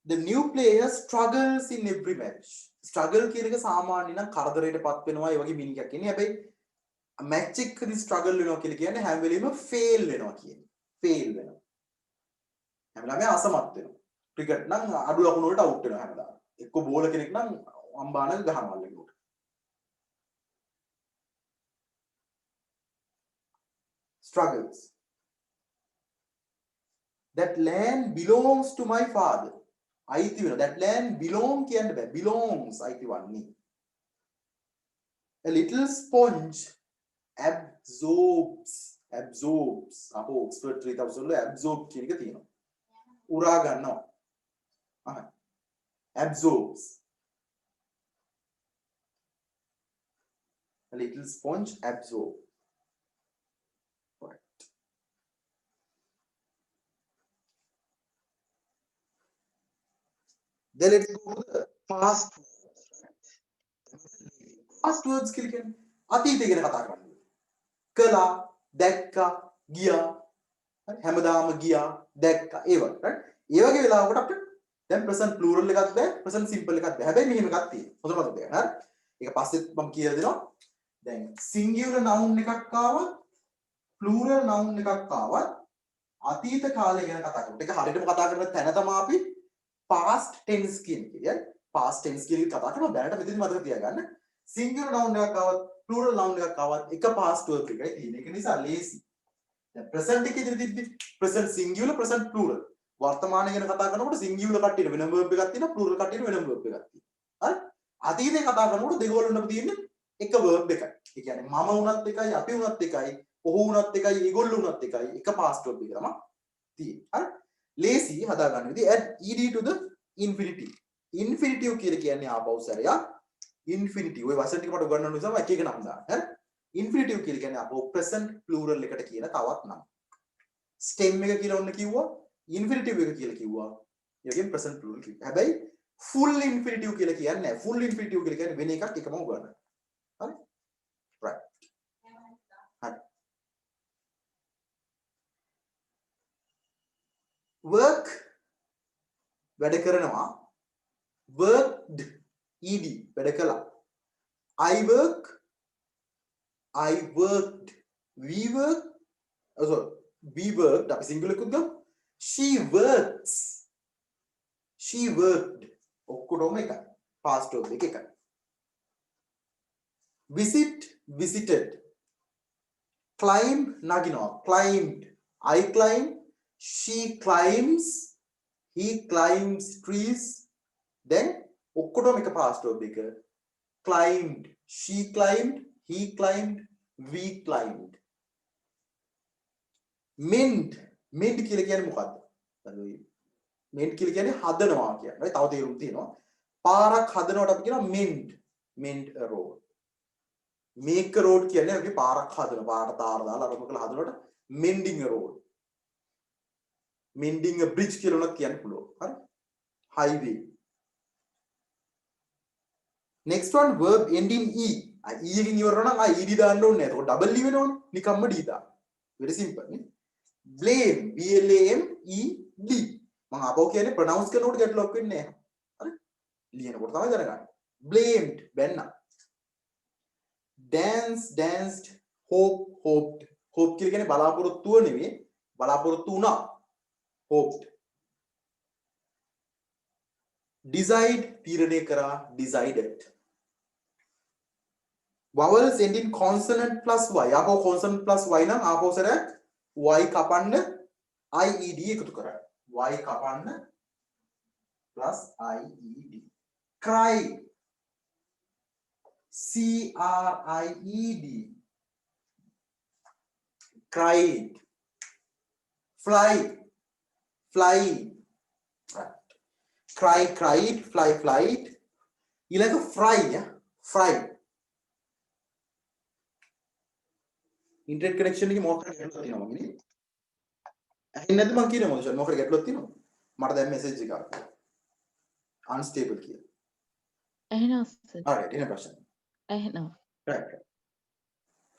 The new player struggles in every match. Struggle කියන එක සාමාන්‍ය නම් කරදරයටපත් වෙනවා ඒ වගේ මීනින්ග් එකක් කියන්නේ. හැබැයි match එකකදී struggle වෙනවා කියලා කියන්නේ හැම වෙලෙම fail වෙනවා කියන්නේ. fail වෙනවා. හැම වෙලාවෙම අසමත් වෙනවා. ක්‍රිකට් නම් අඩු ලකුණු වලට අවුට් වෙනවා හැමදාම. එක්ක බෝලර් කෙනෙක් නම් අම්බාන ගහනවා ලෙඩුවට. Struggles. That land belongs to my father. අයිති වෙනවා. That land belong කියන්න බෑ. belongs අයිති වන්නේ. A little sponge absorbs. අපෝ Oxford 3000 වල absorb කියන එක තියෙනවා. උරා ගන්නවා. absorbs. A little sponge absorb. Right. Then let's go to the past words. Past words කියලා කියන්නේ අතීතය ගැන කතා කරන්නේ. කළා, දැක්කා, ගියා. හරි හැමදාම ගියා, දැක්කා. ඒවා. right? ඒ වගේ වෙලාවකට අපිට දැන් present plural එකක් බෑ, present simple එකක් බෑ. හැබැයි මෙහෙම එකක් තියෙනවා. හොඳට මතක තියාගන්න. හරි? ඒක පස්සෙත් මම කියලා දෙනවා. දැන් singular noun එකක් ආවත්, plural noun එකක් ආවත් අතීත කාලය ගැන කතා කරනවා. ඒක හරියටම කතා කරන තැන තමයි අපි past tense කියන්නේ. past tense කියන එක කතා කරනවා. දැනට මෙතනදි මතක තියාගන්න. singular noun එකක් ආවත්, plural noun එකක් ආවත් එක past verb එකයි තියෙන. ඒක නිසා ලේසි. දැන් present එකේ ඉතින් තිබ්බේ present singular, present plural. වර්තමානය ගැන කතා කරනකොට singular කට්ටියට වෙනම verb එකක් තියෙනවා, plural කට්ටියට වෙනම verb එකක් තියෙනවා. හරි? අතීතේ කතා කරනකොට දෙගොල්ලොන්ටම තියෙන්නේ එක verb එකයි. ඒ කියන්නේ මම වුණත් එකයි, අපි වුණත් එකයි, ඔහු වුණත් එකයි, ඒගොල්ලෝ වුණත් එකයි, එක past verb එක තමයි තියෙන්නේ. හරි? ලේසි හදාගන්න විදිහ add ed to the infinitive. infinitive කියලා කියන්නේ ආපහු සැරයක් infinitive. ඔය වචන ටික මට උගන්වන්න නිසා මම එක එක නම් දාන්න. හරි? infinitive කියලා කියන්නේ ආපහු present plural එකට කියන තවත් නම. stem එක කියලා ඔන්න කිව්වා. infinitive එක කියලා කිව්වා. ඒ වගේම present plural කිව්වා. හැබැයි full infinitive කියලා කියන්නේ නැහැ. full infinitive කියලා කියන්නේ වෙන එකක් එකම උගන්වන්න. හරි? right. හරි. work වැඩ කරනවා. worked ed වැඩ කළා. I work, I worked, we work, sorry, we worked අපි singular එකකුත් ගමු. she works, she worked ඔක්කොටම එකයි. past verb එක එකයි. visit, visited, climb නගිනවා. climbed, I climb, she climbs, he climbs trees. then ඔක්කොටම එක past verb එක. climbed, she climbed, he climbed, we climbed. mend, mend කියලා කියන්නේ මොකද්ද? mend කියලා කියන්නේ හදනවා කියන්නේ. තව තේරුම් තියෙනවා. පාරක් හදනකොට අපි කියනවා mend, mend a road. make a road කියන්නේ අපි පාරක් හදන පාරට තාර දාලා අරමුණු කරලා හදනකොට mending a road. mending a bridge කියලා උනත් කියන්න පුළුවන්. හරි? highway. next one verb ending e. e එකකින් ඉවර වෙනවා නම් ed දාන්න ඕනේ නැහැ. ඒක double e වෙනවනේ. නිකම්ම d දාන්න. very simple නේ. blame, b l a m e d. මම ආපහු කියන්නේ pronounce කරනකොට ගැටලුවක් වෙන්නේ නැහැ. හරි? ලියනකොට තමයි දැනගන්නේ. blamed, බැන්නා. dance, danced, hope, hoped. hope කියලා කියන්නේ බලාපොරොත්තුව නෙවෙයි, බලාපොරොත්තු වුණා. hoped. decide, තීරණය කරා, decided. vowels ending consonant plus y. ආපහු consonant plus y නම් ආපහු සරයක් y කපන්න ied එකතු කරන්න. y කපන්න plus ied. cry, c r i e d. cried. fly, fly. right. cry, cried, fly, flight. ඊළඟ fry, yeah? fry. internet connection එකේ මොකක්ද ගැටලුවක් තියෙනවා මම නේ. ඇහෙන්නේ නැද්ද මම කියන්නේ මොකද? මොකක්ද ගැටලුවක් තියෙනවද? මට දැන් message එකක් ආවා. unstable කියලා. ඇහෙනවා සර්. alright එන ප්‍රශ්න. ඇහෙනවා. right.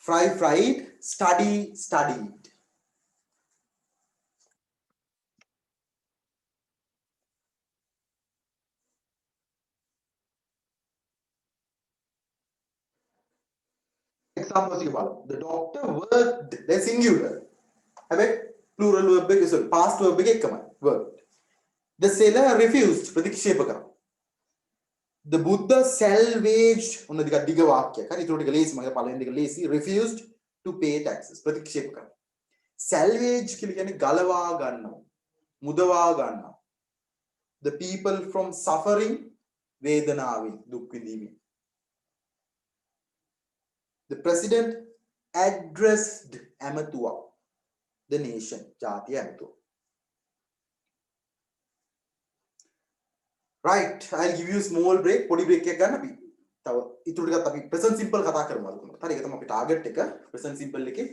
fry, fried, study, studied. examples එක බලමු. the doctor worked, the singular. හැබැයි plural verb එක sorry past verb එක එකමයි. worked. the seller refused, ප්‍රතික්ෂේප කරා. the buddha salvaged, ඔන්න ටිකක් දිග වාක්‍යයක්. හරි ඒක ටික ලේසි මගේ පළවෙනි දෙක ලේසි. refused to pay taxes, ප්‍රතික්ෂේප කරා. salvage කියලා කියන්නේ ගලවා ගන්නවා, මුදවා ගන්නවා. the people from suffering, වේදනාවෙන්, දුක් විඳීමෙන්. the president addressed ඇමතුවා, the nation, ජාතිය ඇමතුවා. right, I'll give you a small break, පොඩි break එකක් ගන්න අපි. තව ඉතුරු ටිකත් අපි present simple කතා කරමු අද කොහොමද? හරි ඒක තමයි අපි target එක present simple එකේ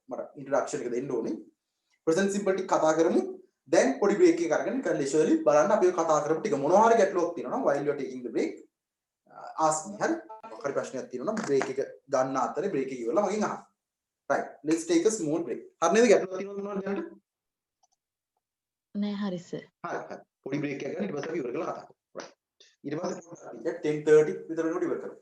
මට introduction එක දෙන්න ඕනේ. present simple ටික කතා කරමු. දැන් පොඩි break එකක් අරගෙන නිකන් leisurely බලන්න අපි කතා කරපු ටික මොනවා හරි ගැටලුවක් තියෙනවා නම් while you are taking the break ask me. හරි. මොකක් හරි ප්‍රශ්නයක් තියෙනවා නම් break එක ගන්න අතරේ break එක ඉවරලා මගෙන් අහන්න. right. let's take a small break. හරි නේද ගැටලුවක් තියෙනවද මොනවද දැනට? නෑ හරි සර්. හරි. පොඩි break එකක් ගන්න ඊට පස්සේ අපි ඉවර කරලා කතා කරමු. right. ඊට පස්සේ 10:30 විතර වෙනකොට ඉවර කරමු.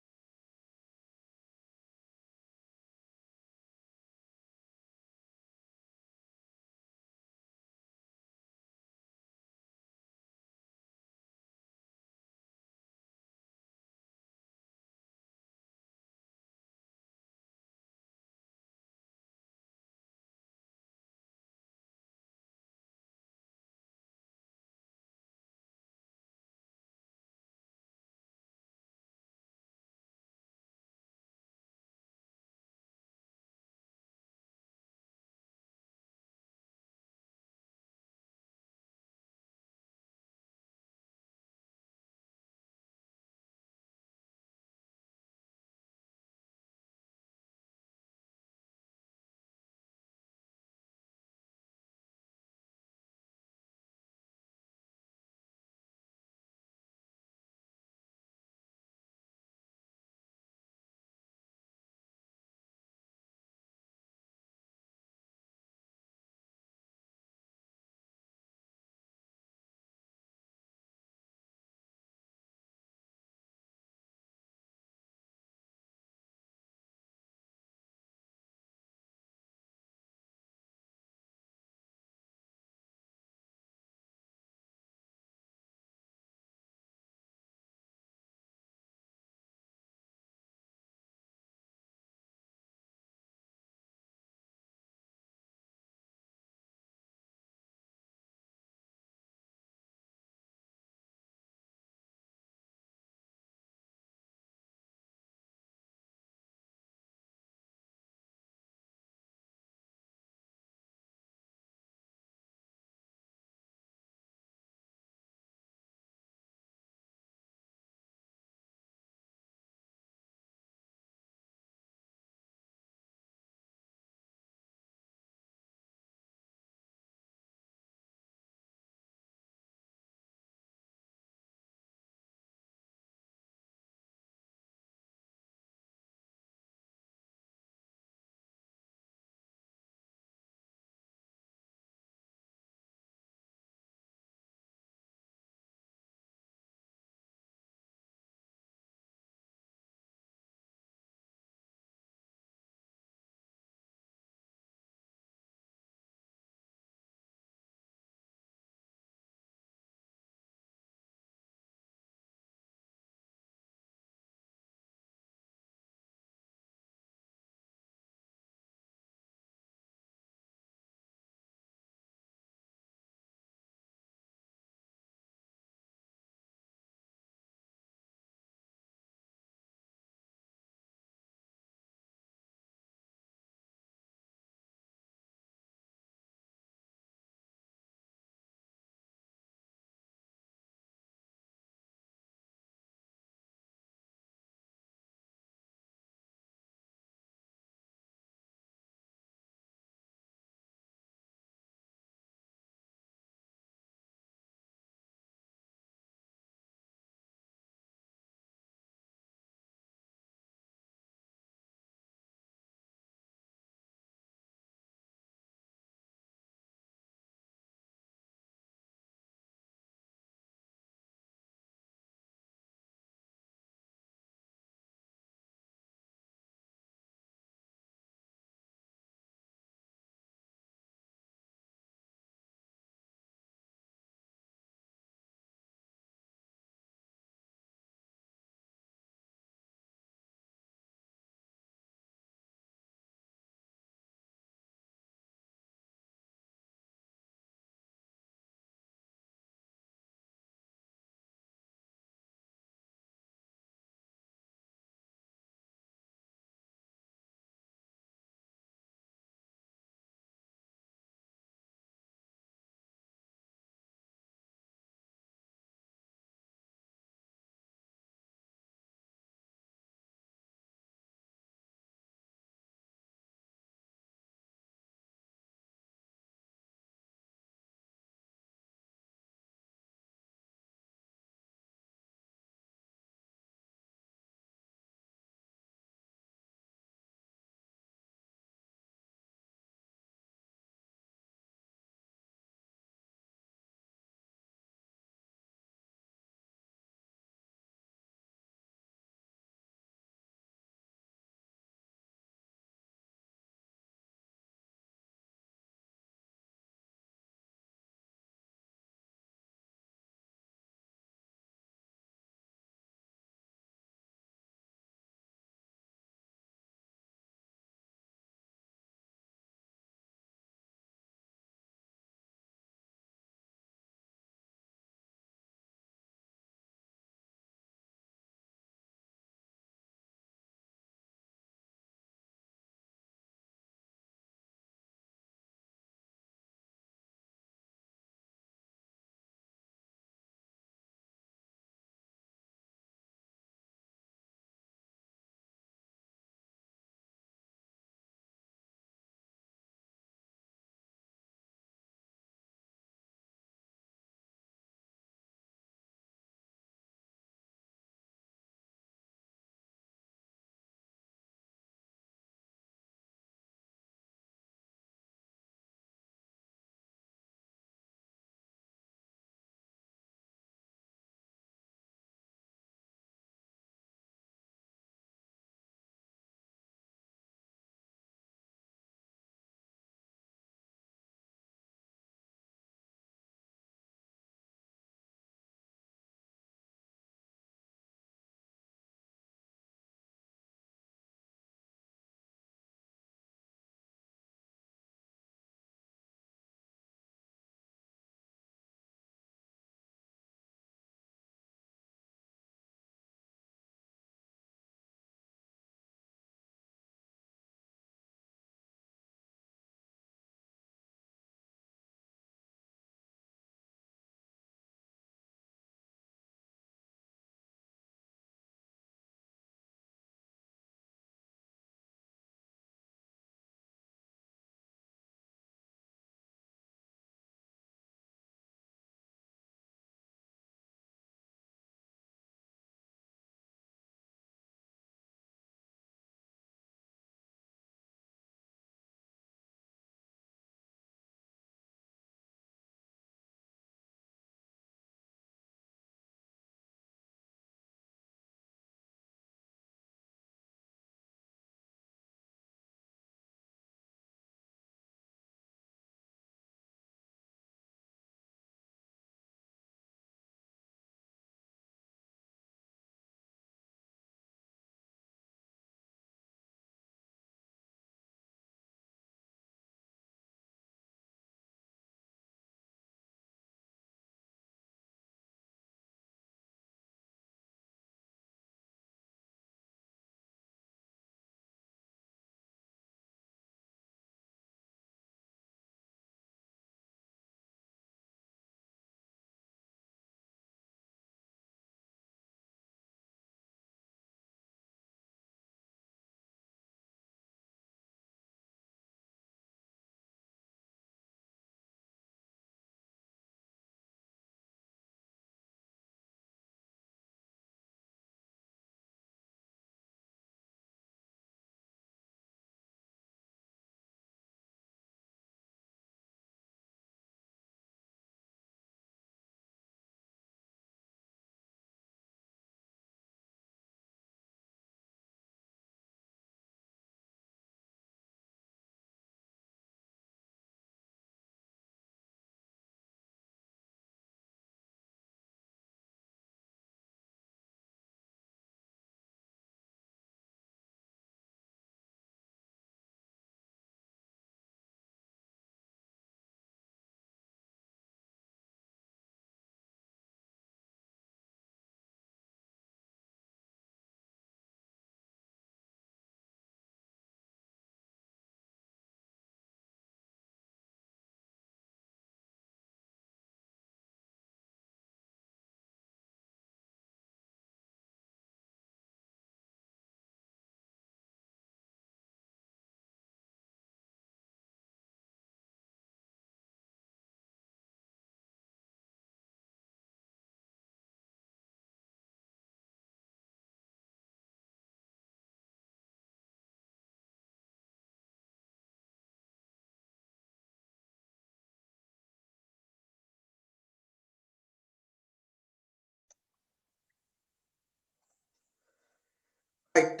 Right,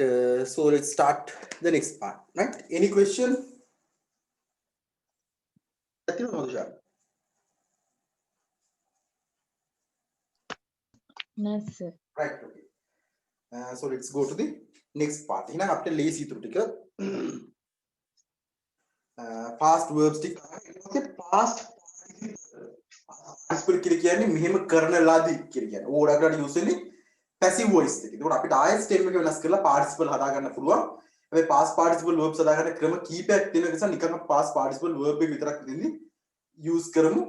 so let's start the next part, right? Any question? නෑ sir. Right, okay. So let's go to the next part. එහෙනම් අපිට ලේසි ඉතුරු ටික past verbs ටික past participle කියලා කියන්නේ මෙහෙම කරන ලදී කියලා කියන්නේ. ඕක ගොඩක් use වෙන්නේ passive voice එකේ. ඒකට අපිට ආයෙත් stem එක වෙනස් කරලා participle හදා ගන්න පුළුවන්. හැබැයි past participle verbs හදා ගන්න ක්‍රම කීපයක් තියෙන නිසා නිකන් past participle verb එක විතරක් දෙන්නේ use කරමු.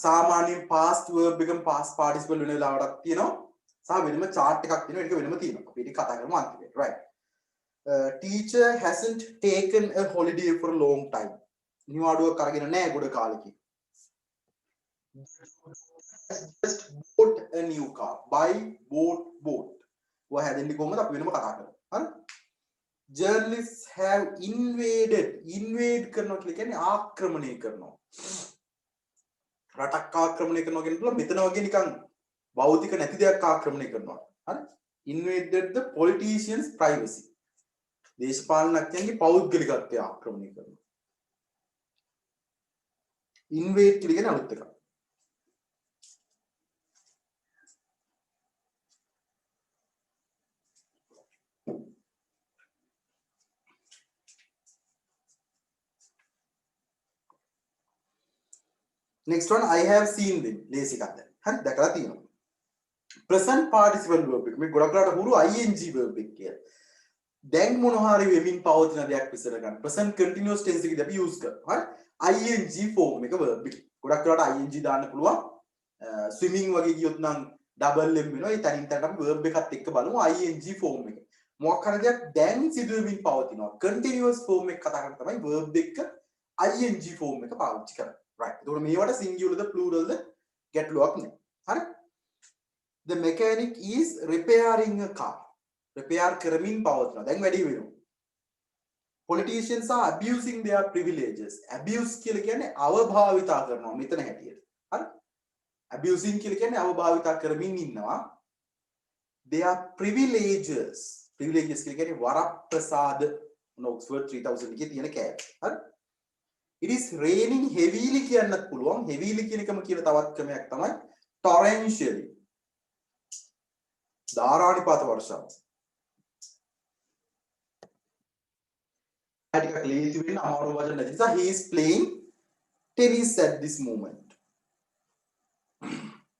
සාමාන්‍යයෙන් past verb එකම past participle වෙන වෙලාවටක් තියෙනවා. සහ වෙනම chart එකක් තියෙනවා. ඒක වෙනම තියෙනවා. අපි ඒක කතා කරමු අන්තිමට. Right. Teacher hasn't taken a holiday for a long time. නිවාඩුවක් අරගෙන නැහැ ගොඩ කාලෙකින්. Just bought a new car. Buy, bought. ඔය හැදෙන්නේ කොහොමද අපි වෙනම කතා කරමු. හරි? Journalists have invade කරනවා කියලා කියන්නේ ආක්‍රමණය කරනවා. රටක් ආක්‍රමණය කරනවා කියන එක මෙතන වගේ නිකන් භෞතික නැති දෙයක් ආක්‍රමණය කරනවා. හරි? Invaded the politicians' privacy. දේශපාලනඥයන්ගේ පෞද්ගලිකත්වය ආක්‍රමණය කරනවා. invade කියලා කියන්නේ අලුත් එකක්. Next one, I have seen them. ලේසි එකක් දැන්. හරි දැකලා තියෙනවා. Present participle verb එක. මේ ගොඩක් වෙලාවට හුරු ing verb එක කියලා. දැන් මොන හරි වෙමින් පවතින දෙයක් විසර ගන්න. Present continuous tense එකේදී අපි use කරනවා. හරි? ing form එක verb එක. ගොඩක් වෙලාවට ing දාන්න පුළුවන්. swimming වගේ ගියොත් නම් double m වෙනවා. ඒ තනින් තනට අපි verb එකත් එක්ක බලමු ing form එක. මොකක් හරි දෙයක් දැන් සිදු වෙමින් පවතිනවා. continuous form එක කතා කරන තමයි verb එක ing form එක පාවිච්චි කරන්නේ. Right. එතකොට මේවට singular ද plural ද ගැටලුවක් නෑ. හරි? The mechanic is repairing a car. Repair කරමින් පවතිනවා. දැන් වැඩි වෙනවා. Politicians are abusing their privileges. Abuse කියලා කියන්නේ අවභාවිතා කරනවා මෙතන හැටියට. හරි? Abusing කියලා කියන්නේ අවභාවිතා කරමින් ඉන්නවා. Their privileges. Privileges කියලා කියන්නේ වරප්‍රසාද Oxford 3000 එකේ තියෙන කෑම. හරි? It is raining heavily කියන්නත් පුළුවන්. heavily කියන එකම කියන තවත් ක්‍රමයක් තමයි torrentially. ධාරානිපාත වර්ෂාව. ටිකක් ලේසි වෙන්න අමාරු වචන නැති නිසා he is playing tennis at this moment.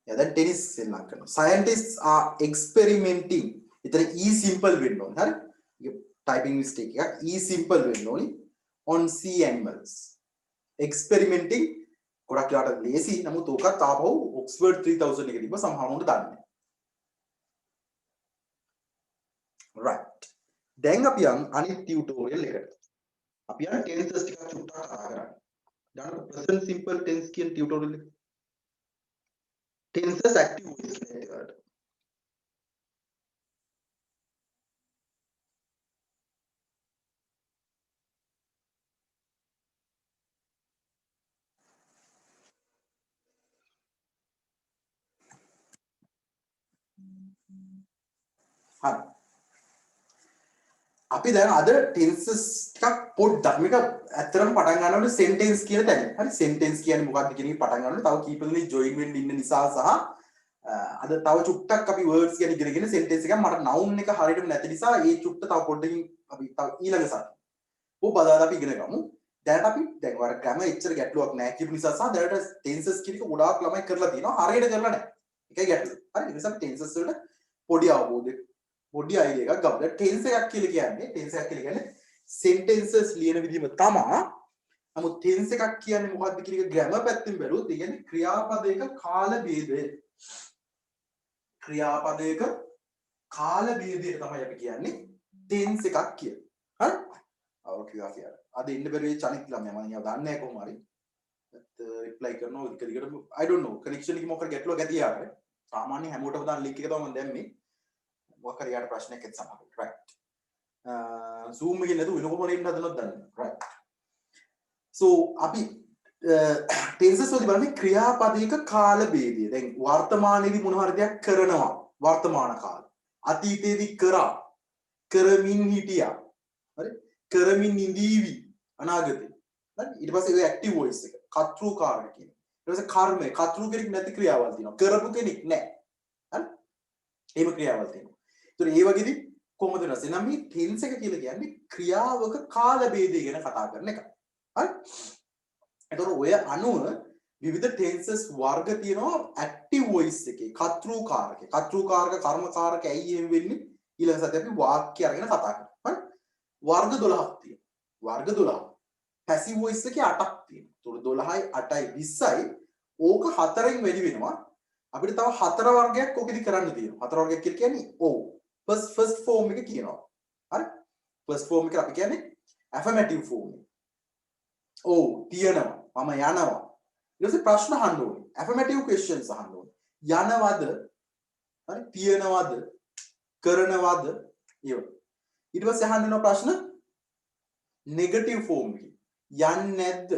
දැන් ටෙනිස් සෙල්ලම් කරනවා. Scientists are experimenting. එතන e simple වෙන්න ඕනේ. හරි? typing mistake එකක් e simple වෙන්න ඕනේ on sea animals. experimenting ගොඩක් ලාට ලේසි. නමුත් ඕකත් ආපහු Oxford 3000 එකේ තිබ්බ සමහරවුන්ට දන්නේ. right. දැන් අපි යන් අනිත් ටියුටෝරියල් එකට. අපි යන් tenses ටිකක් චුට්ටක් කතා කරන්න. දැන් present simple tense කියන ටියුටෝරියල් එක. tenses active voice කියන එකට. හරි. අපි දැන් අද tenses ටිකක් පොඩ්ඩක් මේක ඇත්තටම පටන් ගන්නකොට sentence කියන තැන. හරි sentence කියන්නේ මොකක්ද කියන එක පටන් ගන්නකොට තව කීප දෙනෙක් join වෙන්න ඉන්න නිසා සහ අද තව චුට්ටක් අපි words ගැන ඉගෙනගෙන sentence එකක් මට noun එක හරියටම නැති නිසා ඒ චුට්ට තව පොඩ්ඩකින් අපි තව ඊළඟ සතියේ බදාලා අපි ඉගෙන ගමු. දැන් අපි දැන් වර grammar එච්චර ගැටලුවක් නැහැ කියපු නිසා සහ දැනට tenses කියන එක ගොඩාක් ළමයි කරලා තියෙනවා හරියට කරලා නැහැ. ඒකයි ගැටලුව. හරි ඒ නිසා tenses වලට පොඩි අවබෝධයක් පොඩි අයිඩියා එකක් ගමු. tense එකක් කියලා කියන්නේ sentences ලියන විදිහම තමයි. නමුත් tense එකක් කියන්නේ මොකක්ද කියන එක grammar පැත්තෙන් බැලුවොත් ඒ කියන්නේ ක්‍රියාපදයක කාල භේදය. ක්‍රියාපදයක කාල භේදය තමයි අපි කියන්නේ tense එකක් කියලා. හරි? අවු කිව්වා කියලා. අද ඉන්න බැරි චනිත් ළමයා මම යාව දන්නේ නැහැ කොහොම හරි. reply කරනවා එක දිගට I don't know connection එකේ මොකක්ද ගැටලුවක් ඇති යාර. සාමාන්‍ය හැමෝටම දාන link එක තමයි මම දැම්මේ. මොකක් හරි යාට ප්‍රශ්නයක් ඇති සමහරවිට. right. zoom එකේ නේද වෙන කොහොමද ඉන්න හදනවද දන්නේ. right. so අපි tenses වලදී බලන්නේ ක්‍රියාපදයක කාල භේදය. දැන් වර්තමානයේදී මොන හරි දෙයක් කරනවා වර්තමාන කාල. අතීතයේදී කරා. කරමින් හිටියා. හරි? කරමින් ඉඳීවි අනාගතේ. හරි? ඊට පස්සේ ඔය ඇක්ටිව් වොයිස් එක කතෘ කාරක කියන. ඊට පස්සේ කර්මය කතෘ කෙනෙක් නැති ක්‍රියාවල් තියෙනවා. කරපු කෙනෙක් නැහැ. හරි? එහෙම ක්‍රියාවල් තියෙනවා. ඒතර ඒ වගේදී කොහොමද වෙනස්? එහෙනම් මේ ටෙන්ස් එක කියලා කියන්නේ ක්‍රියාවක කාල භේදය ගැන කතා කරන එක. හරි? ඒතර ඔය අනුව විවිධ ටෙන්සස් වර්ග තියෙනවා ඇක්ටිව් වොයිස් එකේ කතෘ කාරක. කතෘ කාරක කර්ම කාරක ඇයි එහෙම වෙන්නේ? ඊළඟ සතියේ අපි වාක්‍ය අරගෙන කතා කරමු. හරි? වර්ග 12ක් තියෙනවා. වර්ග 12. පැසිව් වොයිස් එකේ 8ක් තියෙනවා. ඒතර 12යි 8යි 20යි ඕක 4න් වැඩි වෙනවා. අපිට තව 4 වර්ගයක් ඔකෙදි කරන්න තියෙනවා. 4 වර්ගයක් කියලා කියන්නේ ඔව්. ෆස්ට් ෆෝම් එක කියනවා. හරි? ෆස්ට් ෆෝම් එක අපි කියන්නේ ඇෆර්මැටිව් ෆෝම් එක. ඔව් තියෙනවා. මම යනවා. ඊට පස්සේ ප්‍රශ්න අහන්න ඕනේ. ඇෆර්මැටිව් ක්වෙස්චන්ස් අහන්න ඕනේ. යනවද? හරි? තියනවද? කරනවද? ඒව. ඊට පස්සේ අහන්න වෙන ප්‍රශ්න නෙගටිව් ෆෝම් එකේ. යන්නේ නැද්ද?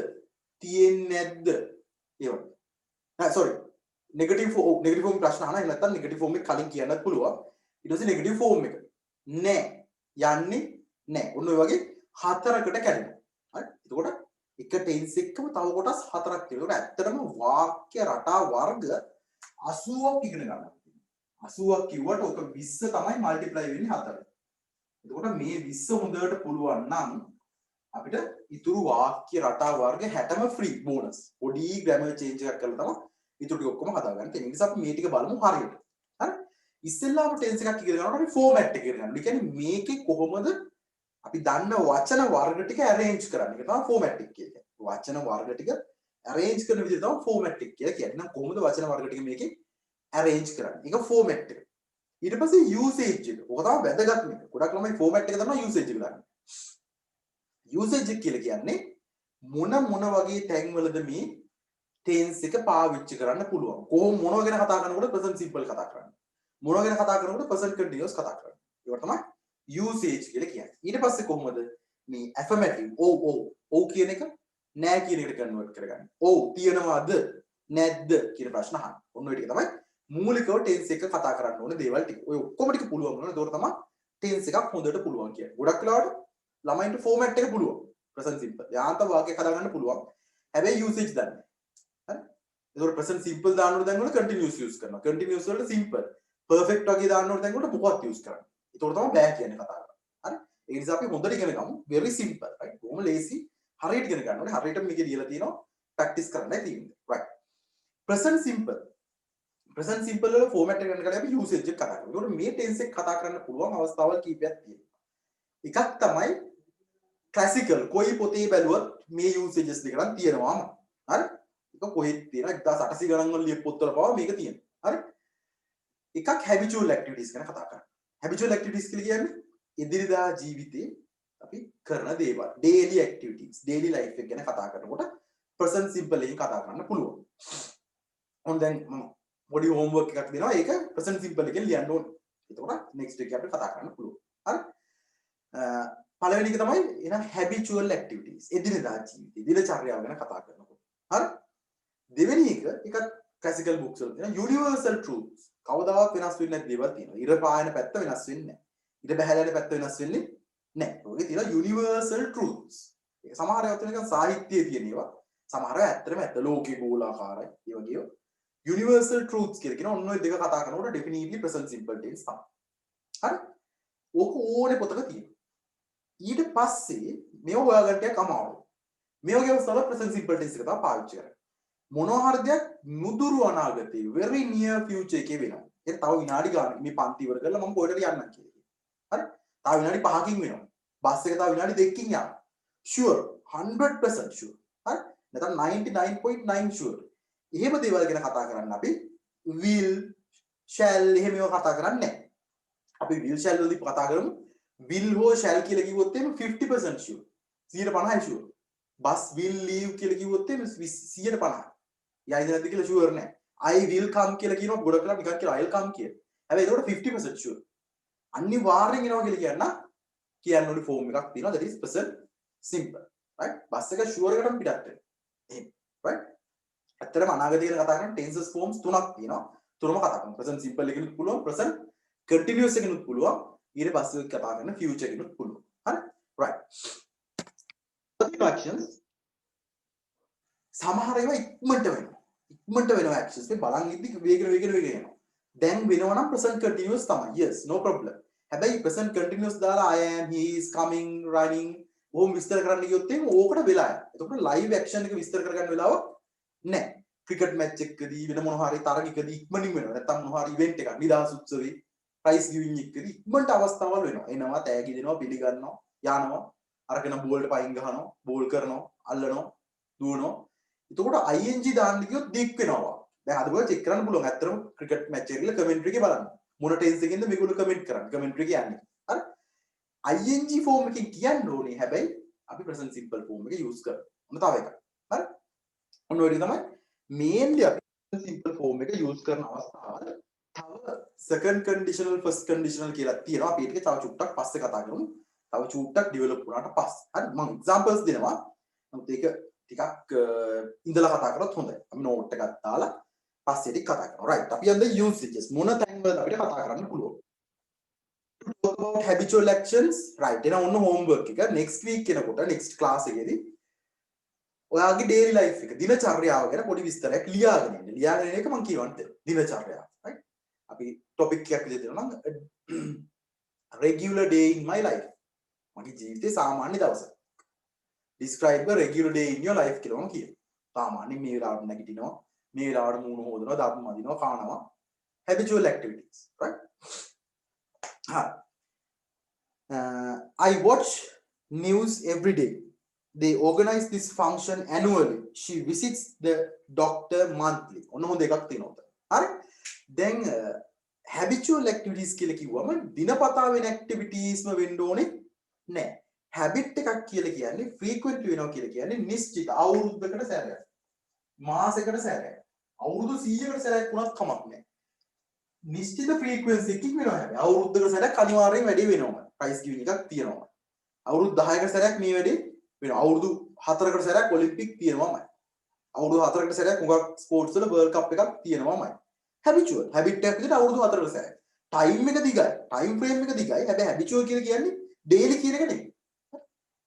තියෙන්නේ නැද්ද? ඒව. සෝරි. නෙගටිව් ෆෝම් ප්‍රශ්න අහන්න. එහෙම නැත්නම් නෙගටිව් ෆෝම් එක කලින් කියන්නත් පුළුවන්. ඊට පස්සේ නෙගටිව් ෆෝම් එක. නෑ. යන්නේ නෑ. ඔන්න ඔය වගේ 4කට කැඩෙනවා. හරි? එතකොට එක ටෙන්ස් එකකම තව කොටස් 4ක් තියෙනවා. ඒකට ඇත්තටම වාක්‍ය රටා වර්ග 80ක් ඉගෙන ගන්නවා. 80ක් කිව්වට ඔක 20 තමයි මල්ටිප්ලයි වෙන්නේ 4ට. එතකොට මේ 20 හොඳට පුළුවන් නම් අපිට ඉතුරු වාක්‍ය රටා වර්ග 60ම ෆ්‍රී බෝනස්. පොඩි ග්‍රැමර් චේන්ජ් එකක් කරලා තමයි ඉතුරු ටික ඔක්කොම හදාගන්න තියෙන්නේ. ඒ නිසා අපි මේ ටික බලමු හරියට. හරි? ඉස්සෙල්ලාම ටෙන්ස් එකක් ඉගෙන ගන්නකොට අපි ෆෝමැට් එක ඉගෙන ගන්නවා. ඒ කියන්නේ මේකේ කොහොමද අපි දන්න වචන වර්ග ටික arrange කරන්නේ. ඒක තමයි ෆෝමැට් එක කියන්නේ. වචන වර්ග ටික arrange කරන විදිහ තමයි ෆෝමැට් එක කියලා කියන්නේ. නම් කොහොමද වචන වර්ග ටික මේකේ arrange කරන්නේ? ඒක ෆෝමැට් එක. ඊට පස්සේ යූසේජ් එක. ඔක තමයි වැදගත්ම එක. ගොඩක් ළමයි ෆෝමැට් එක දන්නවා යූසේජ් එක දන්නේ. යූසේජ් එක කියලා කියන්නේ මොන වගේ තැන්වලද මේ ටෙන්ස් එක පාවිච්චි කරන්න පුළුවන්. කොහොම මොනව ගැන කතා කරනකොට ප්‍රසන්ට් සිම්පල් කතා කරන්නේ. මොනව ගැන කතා කරනකොට ප්‍රසන්ට් කන්ටිනියස් කතා කරන්නේ. ඒවට තමයි යූසේජ් කියලා කියන්නේ. ඊට පස්සේ කොහොමද මේ ඇෆර්මැටිව් ඔව් කියන එක නෑ කියන එකට කන්වර්ට් කරගන්නේ. ඔව් තියනවාද නැද්ද කියන ප්‍රශ්න අහන්න. ඔන්න ඔය ටික තමයි මූලිකව ටෙන්ස් එක කතා කරන්න ඕනේ දේවල් ටික. ඔය ඔක්කොම ටික පුළුවන් වුණා. ඒතකොට තමයි ටෙන්ස් එකක් හොඳට පුළුවන් කියන්නේ. ගොඩක් වෙලාවට ළමයින්ට ෆෝමැට් එක පුළුවන්. Present simple. යාන්තම් වාක්‍යයක් හදාගන්න පුළුවන්. හැබැයි යූසේජ් දන්නේ නැහැ. හරි? ඒතකොට ප්‍රසන්ට් සිම්පල් දාන්න ඕන තැන් වල කන්ටිනියස් යූස් කරනවා. කන්ටිනියස් වලට සිම්පල්. පර්ෆෙක්ට් වගේ දාන්න ඕන තැන් වලට මොකක්ද යූස් කරන්නේ. ඒතකොට තමයි බෑ කියන්නේ කතා කරන්නේ. හරි? ඒ නිසා අපි හොඳට ඉගෙන ගමු. very simple. right? බොහොම ලේසි. හරියට ඉගෙන ගන්න ඕනේ. හරියට මේකේ දීලා තියෙනවා. ප්‍රැක්ටිස් කරන්නයි තියෙන්නේ. right. present simple. present simple වල ෆෝමැට් එක ගන්න කලින් අපි යූසේජ් එක කතා කරමු. ඒකට මේ ටෙන්ස් එක කතා කරන්න පුළුවන් අවස්ථාවල් කීපයක් තියෙනවා. එකක් තමයි ක්ලාසිකල්. කොයි පොතේ බැලුවත් මේ යූසේජස් දෙක නම් තියෙනවාම. හරි? ඒක කොහෙද තියෙන 1800 ගණන් වල ලියපු පොත්වල පවා මේක තියෙනවා. හරි? එකක් habitual activities ගැන කතා කරන්න. habitual activities කියලා කියන්නේ එදිරිදා ජීවිතේ අපි කරන දේවල්. daily activities, daily life එක ගැන කතා කරනකොට present simple එකෙන් කතා කරන්න පුළුවන්. ඔන්න දැන් මම පොඩි homework එකක් දෙනවා. ඒක present simple එකෙන් ලියන්න ඕනේ. එතකොට next week අපිට කතා කරන්න පුළුවන්. හරි? පළවෙනි එක තමයි එහෙනම් habitual activities. එදිනෙදා ජීවිතේ දිනචර්යාව ගැන කතා කරනකොට. හරි? දෙවෙනි එක එකක් classical books වල තියෙන universal truths. කවදාවත් වෙනස් වෙන්නේ නැති දේවල් තියෙනවා. ඉර පායන පැත්ත වෙනස් වෙන්නේ නැහැ. ඉර බහැලා යන පැත්ත වෙනස් වෙන්නේ නැහැ. ඔයගේ තියෙන universal truths. ඒක සමහර ඒවා තියෙන සාහිත්‍යයේ තියෙන ඒවා. සමහර ඒවා ඇත්තටම ඇත්ත ලෝකේ ගෝලාකාරයි. ඒ වගේ ඒවා universal truths කියලා කියන ඔන්න ඔය දෙක කතා කරනකොට definitely present simple tense තමයි. හරි? ඕක ඕනේ පොතක තියෙනවා. ඊට පස්සේ මේව හොයාගන්න ටිකක් අමාරුයි. මේ වගේ අවස්ථාවල present simple tense එක තමයි පාවිච්චි කරන්නේ. මොනවා හරි දෙයක් නුදුරු අනාගතේ very near future එකේ වෙනවා. ඒක තව විනාඩි ගානක් මේ පන්ති ඉවර කරලා මම කොහෙටද යන්නම් කියලා. හරි? තව විනාඩි 5කින් වෙනවා. බස් එක තව විනාඩි 2කින් යනවා. sure 100% sure. හරි? නැත්නම් 99.9 sure. එහෙම දේවල් ගැන කතා කරන්න අපි will shall එහෙම ඒවා කතා කරන්නේ නැහැ. අපි will shall වලදී කතා කරමු. will හෝ shall කියලා කිව්වොත් එහෙම 50% sure. 150 sure. bus will leave කියලා කිව්වොත් එහෙම 150. යයිද නැද්ද කියලා ෂුවර් නෑ. I will come කියලා කියනවා ගොඩක් වෙලා නිකන් කියලා I'll come කියලා. හැබැයි ඒකට 50% ෂුවර්. අනිවාර්යෙන් එනවා කියලා කියන්න ඕනේ ෆෝම් එකක් තියෙනවා that is present simple. right? Bus එක ෂුවර් එකටම පිටත් වෙනවා. එහෙම. right? ඇත්තටම අනාගතය ගැන කතා කරන tenses forms තුනක් තියෙනවා. තුනම කතා කරමු. present simple එකකිනුත් පුළුවන්, present continuous එකකිනුත් පුළුවන්, ඊට පස්සේ කතා කරන future එකෙත් පුළුවන්. හරි? right. actions සමහර ඒවා ඉක්මනට වෙනවා. ඉක්මනට වෙනවා actions. මේ බලන් ඉද්දි වේගෙන යනවා. දැන් වෙනවා නම් present continuous තමයි. yes, no problem. හැබැයි present continuous දාලා I am, he is, coming, running ඕම් විස්තර කරන්න ගියොත් එහෙනම් ඕකට වෙලා යනවා. එතකොට live action එක විස්තර කරගන්න වෙලාවක් නැහැ. ක්‍රිකට් මැච් එකකදී වෙන මොනවා හරි තරගයකදී ඉක්මනින් වෙනවා. නැත්නම් මොනවා හරි ඉවෙන්ට් එකක් නිදහස් උත්සවේ ප්‍රයිස් ගිවිං එකකදී ඉක්මනට අවස්ථාවල් වෙනවා. එනවා, තෑගි දෙනවා, පිළිගන්නවා, යනවා. අරගෙන බෝල්ට පයින් ගහනවා, බෝල් කරනවා, අල්ලනවා, දුවනවා. එතකොට ing දාන්න ගියොත් දික් වෙනවා. දැන් අද ඔය චෙක් කරන්න පුළුවන්. ඇත්තටම ක්‍රිකට් මැච් එකේ කමෙන්ටරි එකේ බලන්න. මොන ටෙන්ස් එකෙන්ද මේගොල්ලෝ කමෙන්ට් කරන්නේ. කමෙන්ටරි එක යන්නේ. හරි? ing ෆෝම් එකකින් කියන්න ඕනේ. හැබැයි අපි present simple ෆෝම් එක යූස් කරනවා. ඔන්න තව එකක්. හරි? ඔන්න ඔය විදිහ තමයි mainly අපි present simple ෆෝම් එක යූස් කරන අවස්ථාවල තව second conditional first conditional කියලා තියෙනවා. අපි ඒක තව චුට්ටක් පස්සේ කතා කරමු. තව චුට්ටක් ඩෙවලොප් වුණාට පස්සේ. හරි? මම examples දෙනවා. නමුත් ඒක ටිකක් ඉඳලා කතා කරොත් හොඳයි. අපි note එකක් දාලා පස්සේ ටික කතා කරනවා. right. අපි යන්නේ usages මොන තැන්වලද අපිට කතා කරන්න පුළුවන්. talk about habitual actions. right. එන ඔන්න homework එක next week එනකොට next class එකේදී ඔයාගේ daily life එක දිනචර්යාව ගැන පොඩි විස්තරයක් ලියාගෙන ඉන්න. ලියාගෙන ඉන්න එක මම කියවන්ට දිනචර්යාව. right. අපි topic එකක් විදිහට දෙනවා නම් regular day in my life. මගේ ජීවිතේ සාමාන්‍ය දවස. describe a regular day in your life කියලා මම කියනවා. සාමාන්‍යයෙන් මේ වෙලාවට නැගිටිනවා, මේ වෙලාවට මූණ හොදනවා, දත් මදිනවා, කනවා. habitual activities, right? I watch news every day. They organize this function annually. She visits the doctor monthly. ඔන්න හොඳ එකක් තියෙනවා. හරි? දැන් habitual activities කියලා කිව්වම දිනපතා වෙන activities ම වෙන්න ඕනේ නැහැ. habit එකක් කියලා කියන්නේ frequently වෙනවා කියලා කියන්නේ නිශ්චිත අවුරුද්දකට සැරයක්. මාසයකට සැරයක්. අවුරුදු 100කට සැරයක් වුණත් කමක් නැහැ. නිශ්චිත frequency එකකින් වෙනවා හැබැයි. අවුරුද්දකට සැරයක් අනිවාර්යෙන් වැඩි වෙනවා. prize giving එකක් තියෙනවා. අවුරුදු 10කට සැරයක් මේ වැඩේ වෙනවා. අවුරුදු 4කට සැරයක් ඔලිම්පික් තියෙනවාමයි. අවුරුදු 4කට සැරයක් මුගක් ස්පෝර්ට්ස් වල වර්ල්ඩ් කප් එකක් තියෙනවාමයි. habitual. habit එකක් විදිහට අවුරුදු 4කට සැරයක්. time එක දිගයි. time frame එක දිගයි. හැබැයි habitual කියලා කියන්නේ daily කියන එක නෙවෙයි.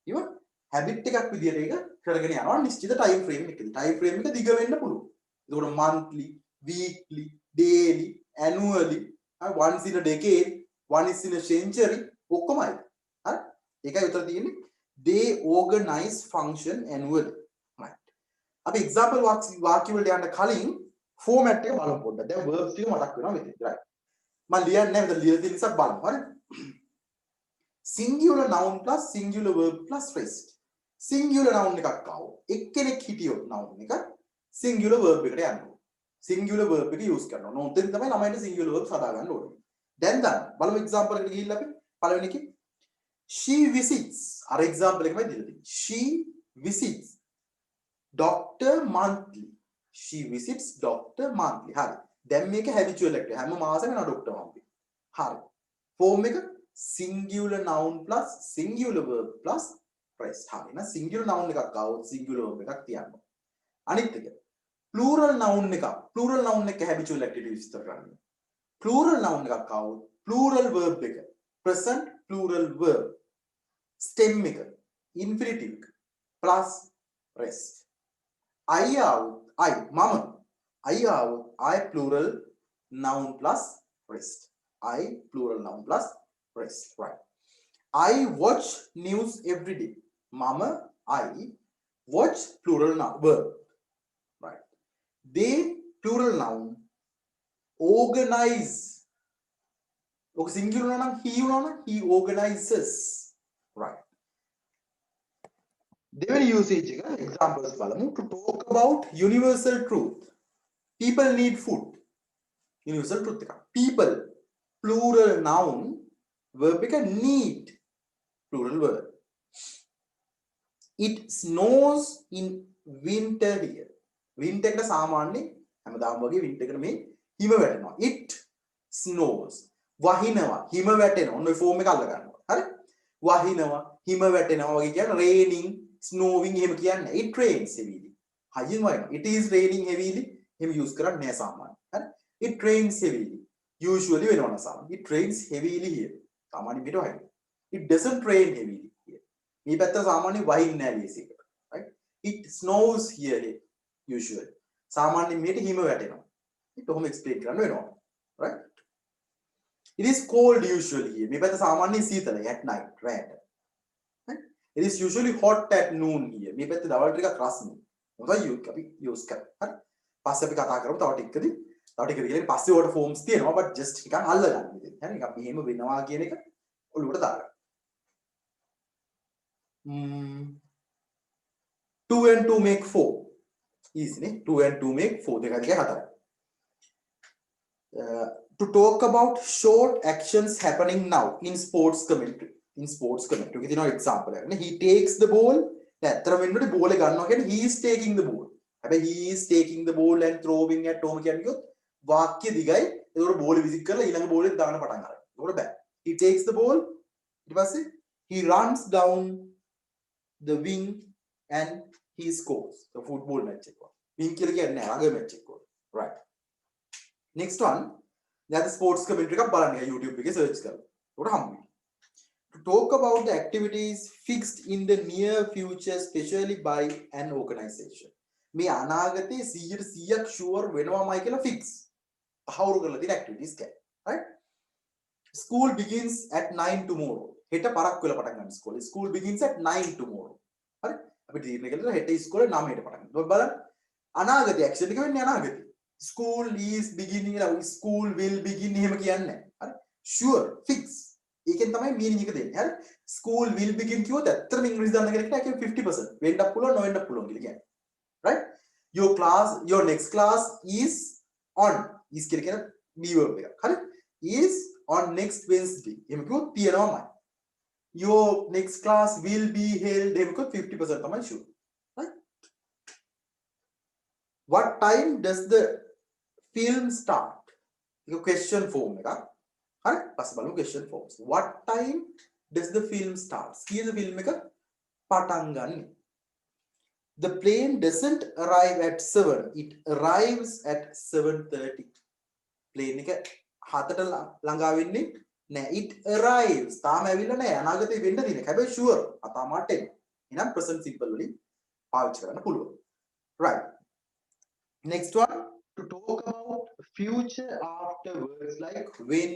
ඉතින් habit එකක් විදිහට ඒක කරගෙන යනවා නිශ්චිත time frame එකකදී. time frame එක දිග වෙන්න පුළුවන්. ඒකට monthly, weekly, daily, annually, once in a decade, once in a century ඔක්කොමයි. හරි? ඒකයි උතර තියෙන්නේ. They organize function annually. right. අපි example වාක්‍ය වලට යන්න කලින් format එක බලමු පොඩ්ඩක්. දැන් verbs ටික මතක් වෙනවා මෙතන. right. මම ලියන්නේ නැහැ මෙතන ලියලා තියෙන නිසා බලමු. හරි? singular noun plus singular verb plus rest. singular noun එකක් ආවොත් එක්කෙනෙක් හිටියොත් noun එක singular verb එකට යනවා. singular verb එක use කරනවා. නොතෙන් තමයි ළමයින්ට singular verbs හදා ගන්න ඕනේ. දැන් බලමු example එකට ගිහිල්ලා අපි පළවෙනි එකේ she visits අර example එකමයි දීලා තියෙන්නේ. she visits doctor monthly. she visits doctor monthly. හරි. දැන් මේක habitual එක. හැම මාසෙම යනවා doctor monthly. හරි. form එක singular noun plus singular verb plus rest. හරි. එහෙනම් singular noun එකක් ආවොත් singular verb එකක් තියන්න. අනිත් එක plural noun එකක්. plural noun එක habitual activity විස්තර කරන්න. plural noun එකක් ආවොත් plural verb එක present plural verb stem එක infinitive එක plus rest. I ආවොත් I මම I ආවොත් I plural noun plus rest. I plural noun plus rest. right. I watch news every day. Mama, I watch plural noun verb. right. They plural noun organize. Okay, singular noun he organizes. right. Devani usage examples balamu. To talk about universal truth. People need food. Universal truth. People plural noun verb එක need plural verb. It snows in winter here. winter එකට සාමාන්‍ය හැමදාම වගේ winter එකට මේ හිම වැටෙනවා. it snows. වහිනවා හිම වැටෙනවා. ඔන්න ඔය ෆෝම් එක අල්ල ගන්නවා. හරි? වහිනවා හිම වැටෙනවා වගේ කියන්නේ raining, snowing එහෙම කියන්නේ. it rains heavily. හයියෙන් වහිනවා. it is raining heavily. එහෙම use කරන්නේ නැහැ සාමාන්‍ය. හරි? it rains heavily. usually වෙනවන සාමාන්‍ය. it rains heavily here. සාමාන්‍ය මෙහෙට වහින. It doesn't rain heavily here. මේ පැත්ත සාමාන්‍ය වහින්නේ නැහැ ලේසි එකට. Right? It snows here usually. සාමාන්‍ය මෙහෙට හිම වැටෙනවා. ඒක කොහොම explain කරන්න වෙනවා. Right? It is cold usually here. මේ පැත්ත සාමාන්‍ය සීතලයි at night, right? Right? It is usually hot at noon here. මේ පැත්ත දවල් ටිකක් රස්නේ. මොකද අපි use කරා. හරි? පස්සේ අපි කතා කරමු තව ටිකකදී. තව ටිකකදී කියන්නේ පස්සේ වලට forms තියෙනවා but just නිකන් අල්ල ගන්න ඉතින්. හරි? නිකන් මෙහෙම වෙනවා කියන එක ඔළුවට දාගන්න. 2 and 2 make 4. Easy නේ? 2 and 2 make 4. දෙක දෙක හතරයි. To talk about short actions happening now in sports commentary. In sports commentary. ඔකේ තියෙනවා example එකක් නේ. He takes the ball. දැන් අතරම වෙනකොට බෝල් එක ගන්නවා කියන්නේ he is taking the ball. හැබැයි he is taking the ball and throwing at home කියන්නේ කිව්වොත් වාක්‍ය දිගයි. ඒකට බෝල් විසික් කරලා ඊළඟ බෝල් එක දාන්න පටන් ගන්නවා. ඒකට බෑ. He takes the ball. ඊට පස්සේ he runs down the wing and he scores. The football match එක. wing කියලා කියන්නේ රග match එක. Right. Next one. දැන් ස්පෝර්ට්ස් කමෙන්ටරි එකක් බලන්න YouTube එකේ search කරලා. ඒකට හම්බ වෙනවා. To talk about the activities fixed in the near future especially by an organization. මේ අනාගතේ 100% sure වෙනවාමයි කියලා fix. හවුරු කරලා තියෙන activities එක. Right? School begins at 9 tomorrow. හෙට පරක් වෙලා පටන් ගන්න ස්කෝලේ. School begins at 9 tomorrow. හරි? අපි තීරණය කළා හෙට ඉස්කෝලේ 9ට පටන් ගන්න. ඔබ බලන්න. අනාගතේ action එක වෙන්නේ අනාගතේ. School is beginning කියලා school will begin එහෙම කියන්නේ නැහැ. හරි? Sure, fix. ඒකෙන් තමයි meaning එක දෙන්නේ. හරි? School will begin කිව්වොත් ඇත්තටම ඉංග්‍රීසි දන්න කෙනෙක්ට ඒක 50%. වෙන්නත් පුළුවන් නොවෙන්නත් පුළුවන් කියලා කියන්නේ. Right? Your next class is on. is කියලා කියන be verb එක. හරි? is on next Wednesday. එහෙම කිව්වොත් තියනවාමයි. Your next class will be held එහෙම කිව්වොත් 50% තමයි sure. Right? What time does the film start? ඒක question form එකක්. හරි? පස්සේ බලමු question forms. What time does the film start? කීයද film එක පටන් ගන්නේ? The plane doesn't arrive at 7. It arrives at 7:30. plane එක 7ට ළඟා වෙන්නේ නෑ. It arrives. තාම ඇවිල්ලා නෑ. අනාගතේ වෙන්න තියෙන. හැබැයි sure. අතාමට එන. එහෙනම් present simple වලින් පාවිච්චි කරන්න පුළුවන්. Right. Next one. To talk about future after words like when,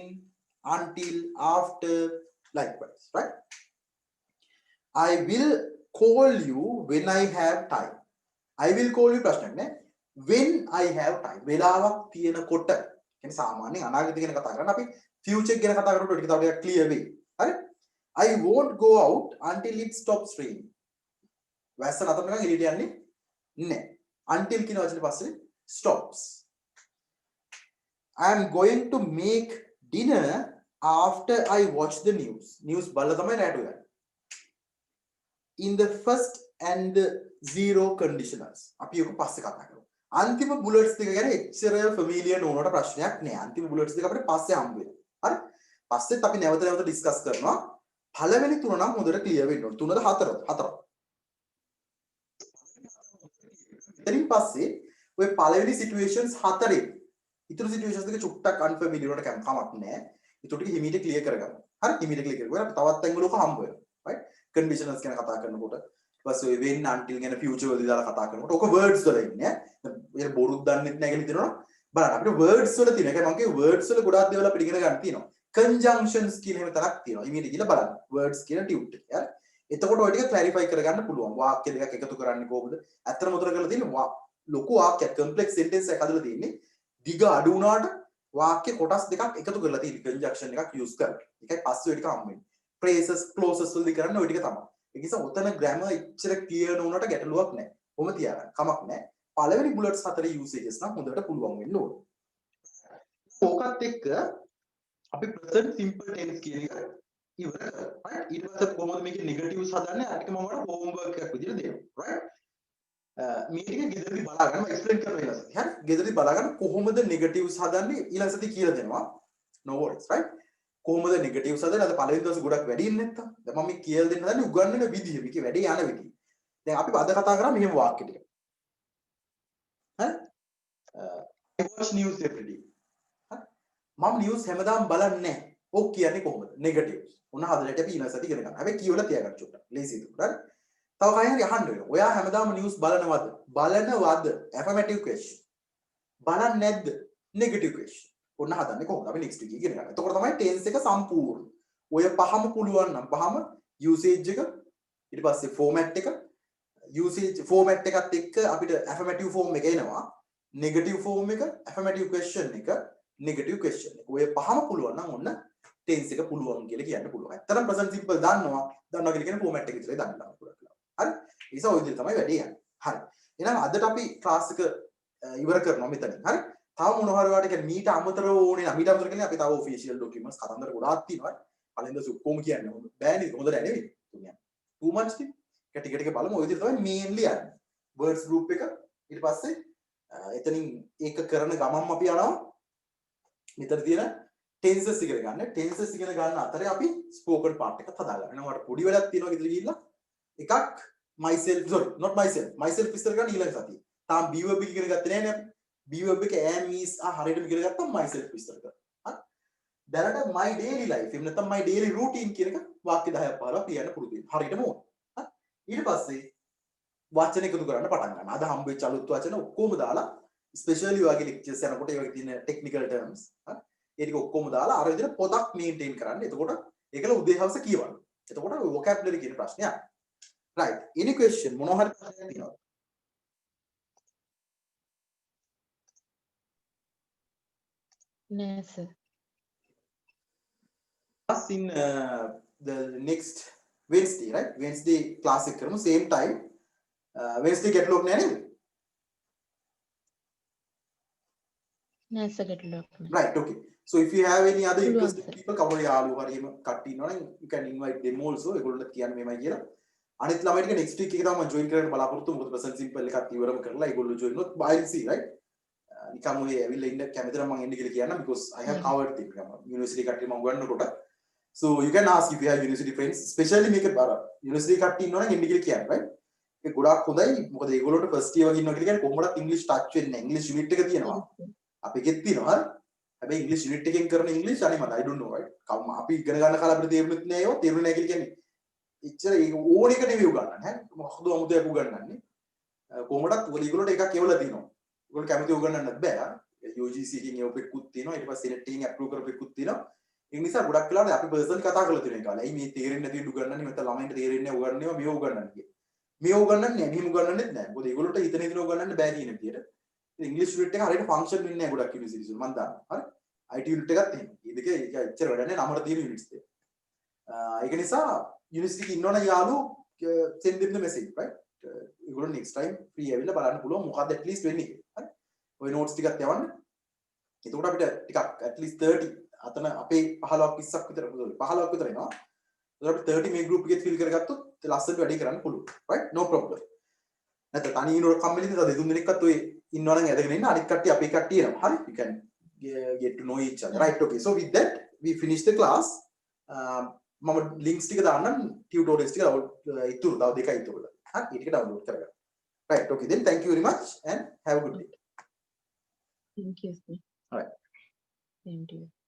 until, after, likewise, right? I will call you when I have time. I will call you ප්‍රශ්නයක් නේ. When I have time. වෙලාවක් තියෙනකොට. කියන්නේ සාමාන්‍යයෙන් අනාගතය ගැන කතා කරන්නේ අපි future ගැන කතා කරනකොට ටික තව ටිකක් clear වෙයි. හරි? I won't go out until it stops raining. වැස්ස නතර වෙනකන් එළියට යන්නේ නැහැ. Until කියන වචනේ පස්සේ stops. I am going to make dinner after I watch the news. News බලලා තමයි රැට ගන්න. In the first and the zero conditionals. අපි ඒක පස්සේ කතා කරමු. අන්තිම බුලට්ස් දෙක ගැන එච්චර ෆැමිලියර් නොවනට ප්‍රශ්නයක් නෑ. අන්තිම බුලට්ස් දෙක අපිට පස්සේ හම්බ වෙනවා. හරි? පස්සෙත් අපි නැවත නැවත ඩිස්කස් කරනවා. පළවෙනි තුන නම් හොඳට ක්ලියර් වෙන්න ඕනේ. තුනද හතරද? හතරක්. එතනින් පස්සේ ඔය පළවෙනි සිටුේෂන්ස් හතරේ ඉතුරු සිටුේෂන්ස් දෙක චුට්ටක් අන්ෆැමිලියර් වලට කමක් නෑ. ඊට ටික හිමීට ක්ලියර් කරගන්න. හරි? හිමීට ක්ලියර් කරගන්න අපි තවත් ඇඟලුවක හම්බ වෙනවා. right? conditionals ගැන කතා කරනකොට ඊපස්සේ ඔය when until ගැන future වලදී දාලා කතා කරනකොට ඔක words වල ඉන්නේ. ඒක බොරුත් දන්නෙත් නැහැ කියලා හිතනවා. බලන්න අපිට words වල තියෙන. ඒකයි මම කිව්වේ words වල ගොඩාක් දේවල් අපිට ඉගෙන ගන්න තියෙනවා. conjunctions කියන එහෙම තරක් තියෙනවා. හිමීට ගිහලා බලන්න. words කියන tube එක. හරි? එතකොට ඔය ටික clarify කරගන්න පුළුවන්. වාක්‍ය දෙකක් එකතු කරන්නේ කොහොමද? ඇත්තටම උතර කරලා තියෙන්නේ ලොකු වාක්‍යයක් complex sentence එකක් හදලා තියෙන්නේ. දිග අඩු වුණාට වාක්‍ය කොටස් දෙකක් එකතු කරලා තියෙන්නේ conjunction එකක් use කරලා. ඒකයි පස්සේ ඔය ටික හම්බ වෙන්නේ. phrases clauses වලදී කරන්නේ ඔය ටික තමයි. ඒ නිසා උතන grammar ඉච්චර clear නොවුනට ගැටලුවක් නැහැ. කොහොම තියාගන්න. කමක් නැහැ. පළවෙනි bullets හතරේ usages නම් හොඳට පුළුවන් වෙන්න ඕනේ. ඕකත් එක්ක අපි present simple tense කියන එක ඉවර කරා. right? ඊට පස්සේ කොහොමද මේකේ negatives හදන්නේ? අර ටික මම ඔයාලට homework එකක් විදිහට දෙනවා. right? මේ ටික ගෙදරදී බලා ගන්න මම explain කරලා ඉන්නවා. හරි? ගෙදරදී බලා ගන්න කොහොමද negatives හදන්නේ ඊළඟ සතියේ කියලා දෙනවා. no worries. right? කොහොමද negatives හදන්නේ? අද පළවෙනි දවසේ ගොඩක් වැඩි ඉන්නේ නැත්තම්. දැන් මම මේ කියලා දෙන්න හදන්නේ උගන්වන විදිහ. මේකේ වැඩි යන විදිහ. දැන් අපි අද කතා කරා මෙහෙම වාක්‍ය ටික. හරි? I watch news every day. හරි? මම news හැමදාම බලන්නේ නැහැ. ඕක කියන්නේ කොහොමද? negatives. ඔන්න හදලට අපි ඊළඟ සති ඉගෙන ගන්න. හැබැයි කියවලා තියාගන්න චුට්ටක්. ලේසි ඒක. right? තව කයහරි අහන්න වෙනවා. ඔයා හැමදාම නිවුස් බලනවද? බලනවද? affirmative question. බලන්නේ නැද්ද? negative question. ඔන්න හදන්නේ කොහොමද? අපි next week ඉගෙන ගන්න. එතකොට තමයි tense එක සම්පූර්ණ. ඔය පහම පුළුවන් නම් පහම usage එක ඊට පස්සේ format එක usage format එකත් එක්ක අපිට affirmative form එක එනවා. negative form එක, affirmative question එක, negative question එක. ඔය පහම පුළුවන් නම් ඔන්න tense එක පුළුවන් කියලා කියන්න පුළුවන්. ඇත්තටම present simple දන්නවා කියලා කියන්නේ format එක විතරයි දන්නවා පුරාලා. හරි? ඒ නිසා ඔය විදිහට තමයි වැඩේ යන්නේ. හරි. එහෙනම් අදට අපි class එක ඉවර කරනවා මෙතනින්. හරි? තව මොන හරි වාට කියන්නේ මීට අමතරව ඕනේ නම් මීට අමතර කියන්නේ අපි තව official documents කතන්දර ගොඩාක් තියෙනවා. කලින්ද සුක්කොම කියන්නේ බෑනේ හොඳ නැහැ නෙවෙයි. too much නේ. ටික ටික බලමු ඔය විදිහට තමයි mainly යන්නේ. words group එක ඊට පස්සේ එතනින් ඒක කරන ගමන්ම අපි යනවා මෙතන තියෙන tenses ඉගෙන ගන්න. tenses ඉගෙන ගන්න අතරේ අපි spoken part එකත් හදා ගන්න. මට පොඩි වැඩක් තියෙනවා ගෙදර ගිහිල්ලා. එකක් myself sorry not myself විස්තර කරන්න ඊළඟ සතියේ. තාම be verb එක ඉගෙන ගත්තේ නැහැ නේ අපි. be verb එක am is හරියටම ඉගෙන ගත්තා myself විස්තර කරන්න. හරි. දැනට my daily life එහෙම නැත්නම් my daily routine කියන එක වාක්‍ය 10ක් 15ක් කියන්න පුරුදු වෙන්න. හරියටම ඕන. හරි. ඊට පස්සේ වචන එකතු කරන්න පටන් ගන්න. අද හම්බෙච්ච අලුත් වචන ඔක්කොම දාලා ස්පෙෂලි වගේ ලෙක්චර්ස් යනකොට ඒ වගේ තියෙන ටෙක්නිකල් ටර්ම්ස් හරි ඒ ටික ඔක්කොම දාලා අර විදිහට පොතක් මේන්ටේන් කරන්න. එතකොට ඒකල උදේ හවස කියවන්න. එතකොට vocabulary කියන ප්‍රශ්නේ යනවා. right any question මොනවා හරි ප්‍රශ්නයක් තියෙනවද? නෑ sir. in the next Wednesday right Wednesday class එක කරමු same time Wednesday ගැටලුවක් නෑ නේද? නෑ සර් ගැටලුවක් නෑ. right okay so if you have any other පුළුවන් interested සර්. people කවුරු යාළුවෝ හරි එහෙම කට්ටිය ඉන්නවනම් you can invite them also ඒගොල්ලන්ට කියන්න මෙමය කියලා අනිත් ළමයි ටික next week එක තමයි join කරන්න බලාපොරොත්තු මොකද present simple එකත් ඉවරම කරලා ඒගොල්ලෝ join වුණොත් I'll see right නිකම් ඔය ඇවිල්ලා ඉන්න කැමති නම් මම එන්න කියලා කියන්න because I have covered it university කට්ටිය මම උගන්වනකොට so you can ask if you have university friends especially මේක බාර university කට්ටිය ඉන්නවනම් එන්න කියලා කියන්න right ඒක ගොඩාක් හොඳයි මොකද ඒගොල්ලෝට first year වගේ ඉන්නවා කියලා කියන්නේ කොහොමදත් English touch වෙන්නේ නැහැ English unit එක තියෙනවා අපිකෙත් තියෙනවා හරි හැබැයි English unit එකෙන් කරන English අනේ මට I don't know right කවම අපි ඉගෙන ගන්න කාලේ අපිට තේරුණෙත් නෑ ඒවා තේරුනේ නැහැ කියලා කියන්නේ එච්චර ඒක ඕන එක නෙවෙයි උගන්නන්නේ ඈ මොකද අමුතුයක් උගන්නන්නේ කොහොමදත් ඔයගොල්ලෝට එකක් එවලා තියෙනවා ඔයගොල්ලෝ කැමති උගන්නන්නත් බෑ UGC එකකින් එවපෙකුත් තියෙනවා ඊට පස්සේ net එකකින් approve කරපෙකුත් තියෙනවා ඒ නිසා ගොඩක් වෙලාවට අපි පර්සනලි කතා කරලා තියෙන කාලේ ඇයි මේ තේරෙන්නේ නැති උගන්නන්නේ නැත්නම් ළමයින්ට තේරෙන්නේ නැහැ උගන්නන්නේ මේ උගන්නන්නේ කියලා මේ උගන්නන්නේ නැහැ මෙහෙම උගන්නන්නේත් නැහැ මොකද ඒගොල්ලෝට හිතන හිතන උගන්නන්න බෑ කියන විදියට ඉංග්‍රීසි යුනිට් එක හරියට ෆන්ක්ෂන් වෙන්නේ නැහැ ගොඩක් යුනිවර්සිටිස් වල මම දන්නවා හරි IT යුනිට් එකත් එහෙම මේ දෙක ඒක එච්චර වැඩ නැහැ නමර තියෙන යුනිට්ස් දෙක ඒක නිසා යුනිවර්සිටි එකේ ඉන්නවනම් යාළුවෝ send them the message right ඒගොල්ලෝ next time free ඇවිල්ලා බලන්න පුළුවන් මොකක්ද at least වෙන්නේ කියලා හරි ඔය notes ටිකත් යවන්න එතකොට අපිට ටිකක් at least 30 අතන අපේ 15ක් 20ක් විතර 15ක් විතර එනවා ඒකට අපි 30 මේ group එකේ fill කරගත්තොත් ලස්සනට වැඩි කරන්න පුළුවන් right no problem නැත්නම් තනියෙන් ඉන්නකොට කම්මැලිද දෙතුන් දෙනෙක්වත් ඔය ඉන්නවනම් ඇදගෙන ඉන්න අනිත් කට්ටිය අපේ කට්ටිය එනවා හරි you can get to know each other right okay so with that we finish the class මම links ටික දාන්නම් tutorials ටික ඉතුරු තව දෙකයි ඉතුරු හරි ඒ ටික download කරගන්න right okay then thank you very much and have a good day Thank you sir. all right Same to you.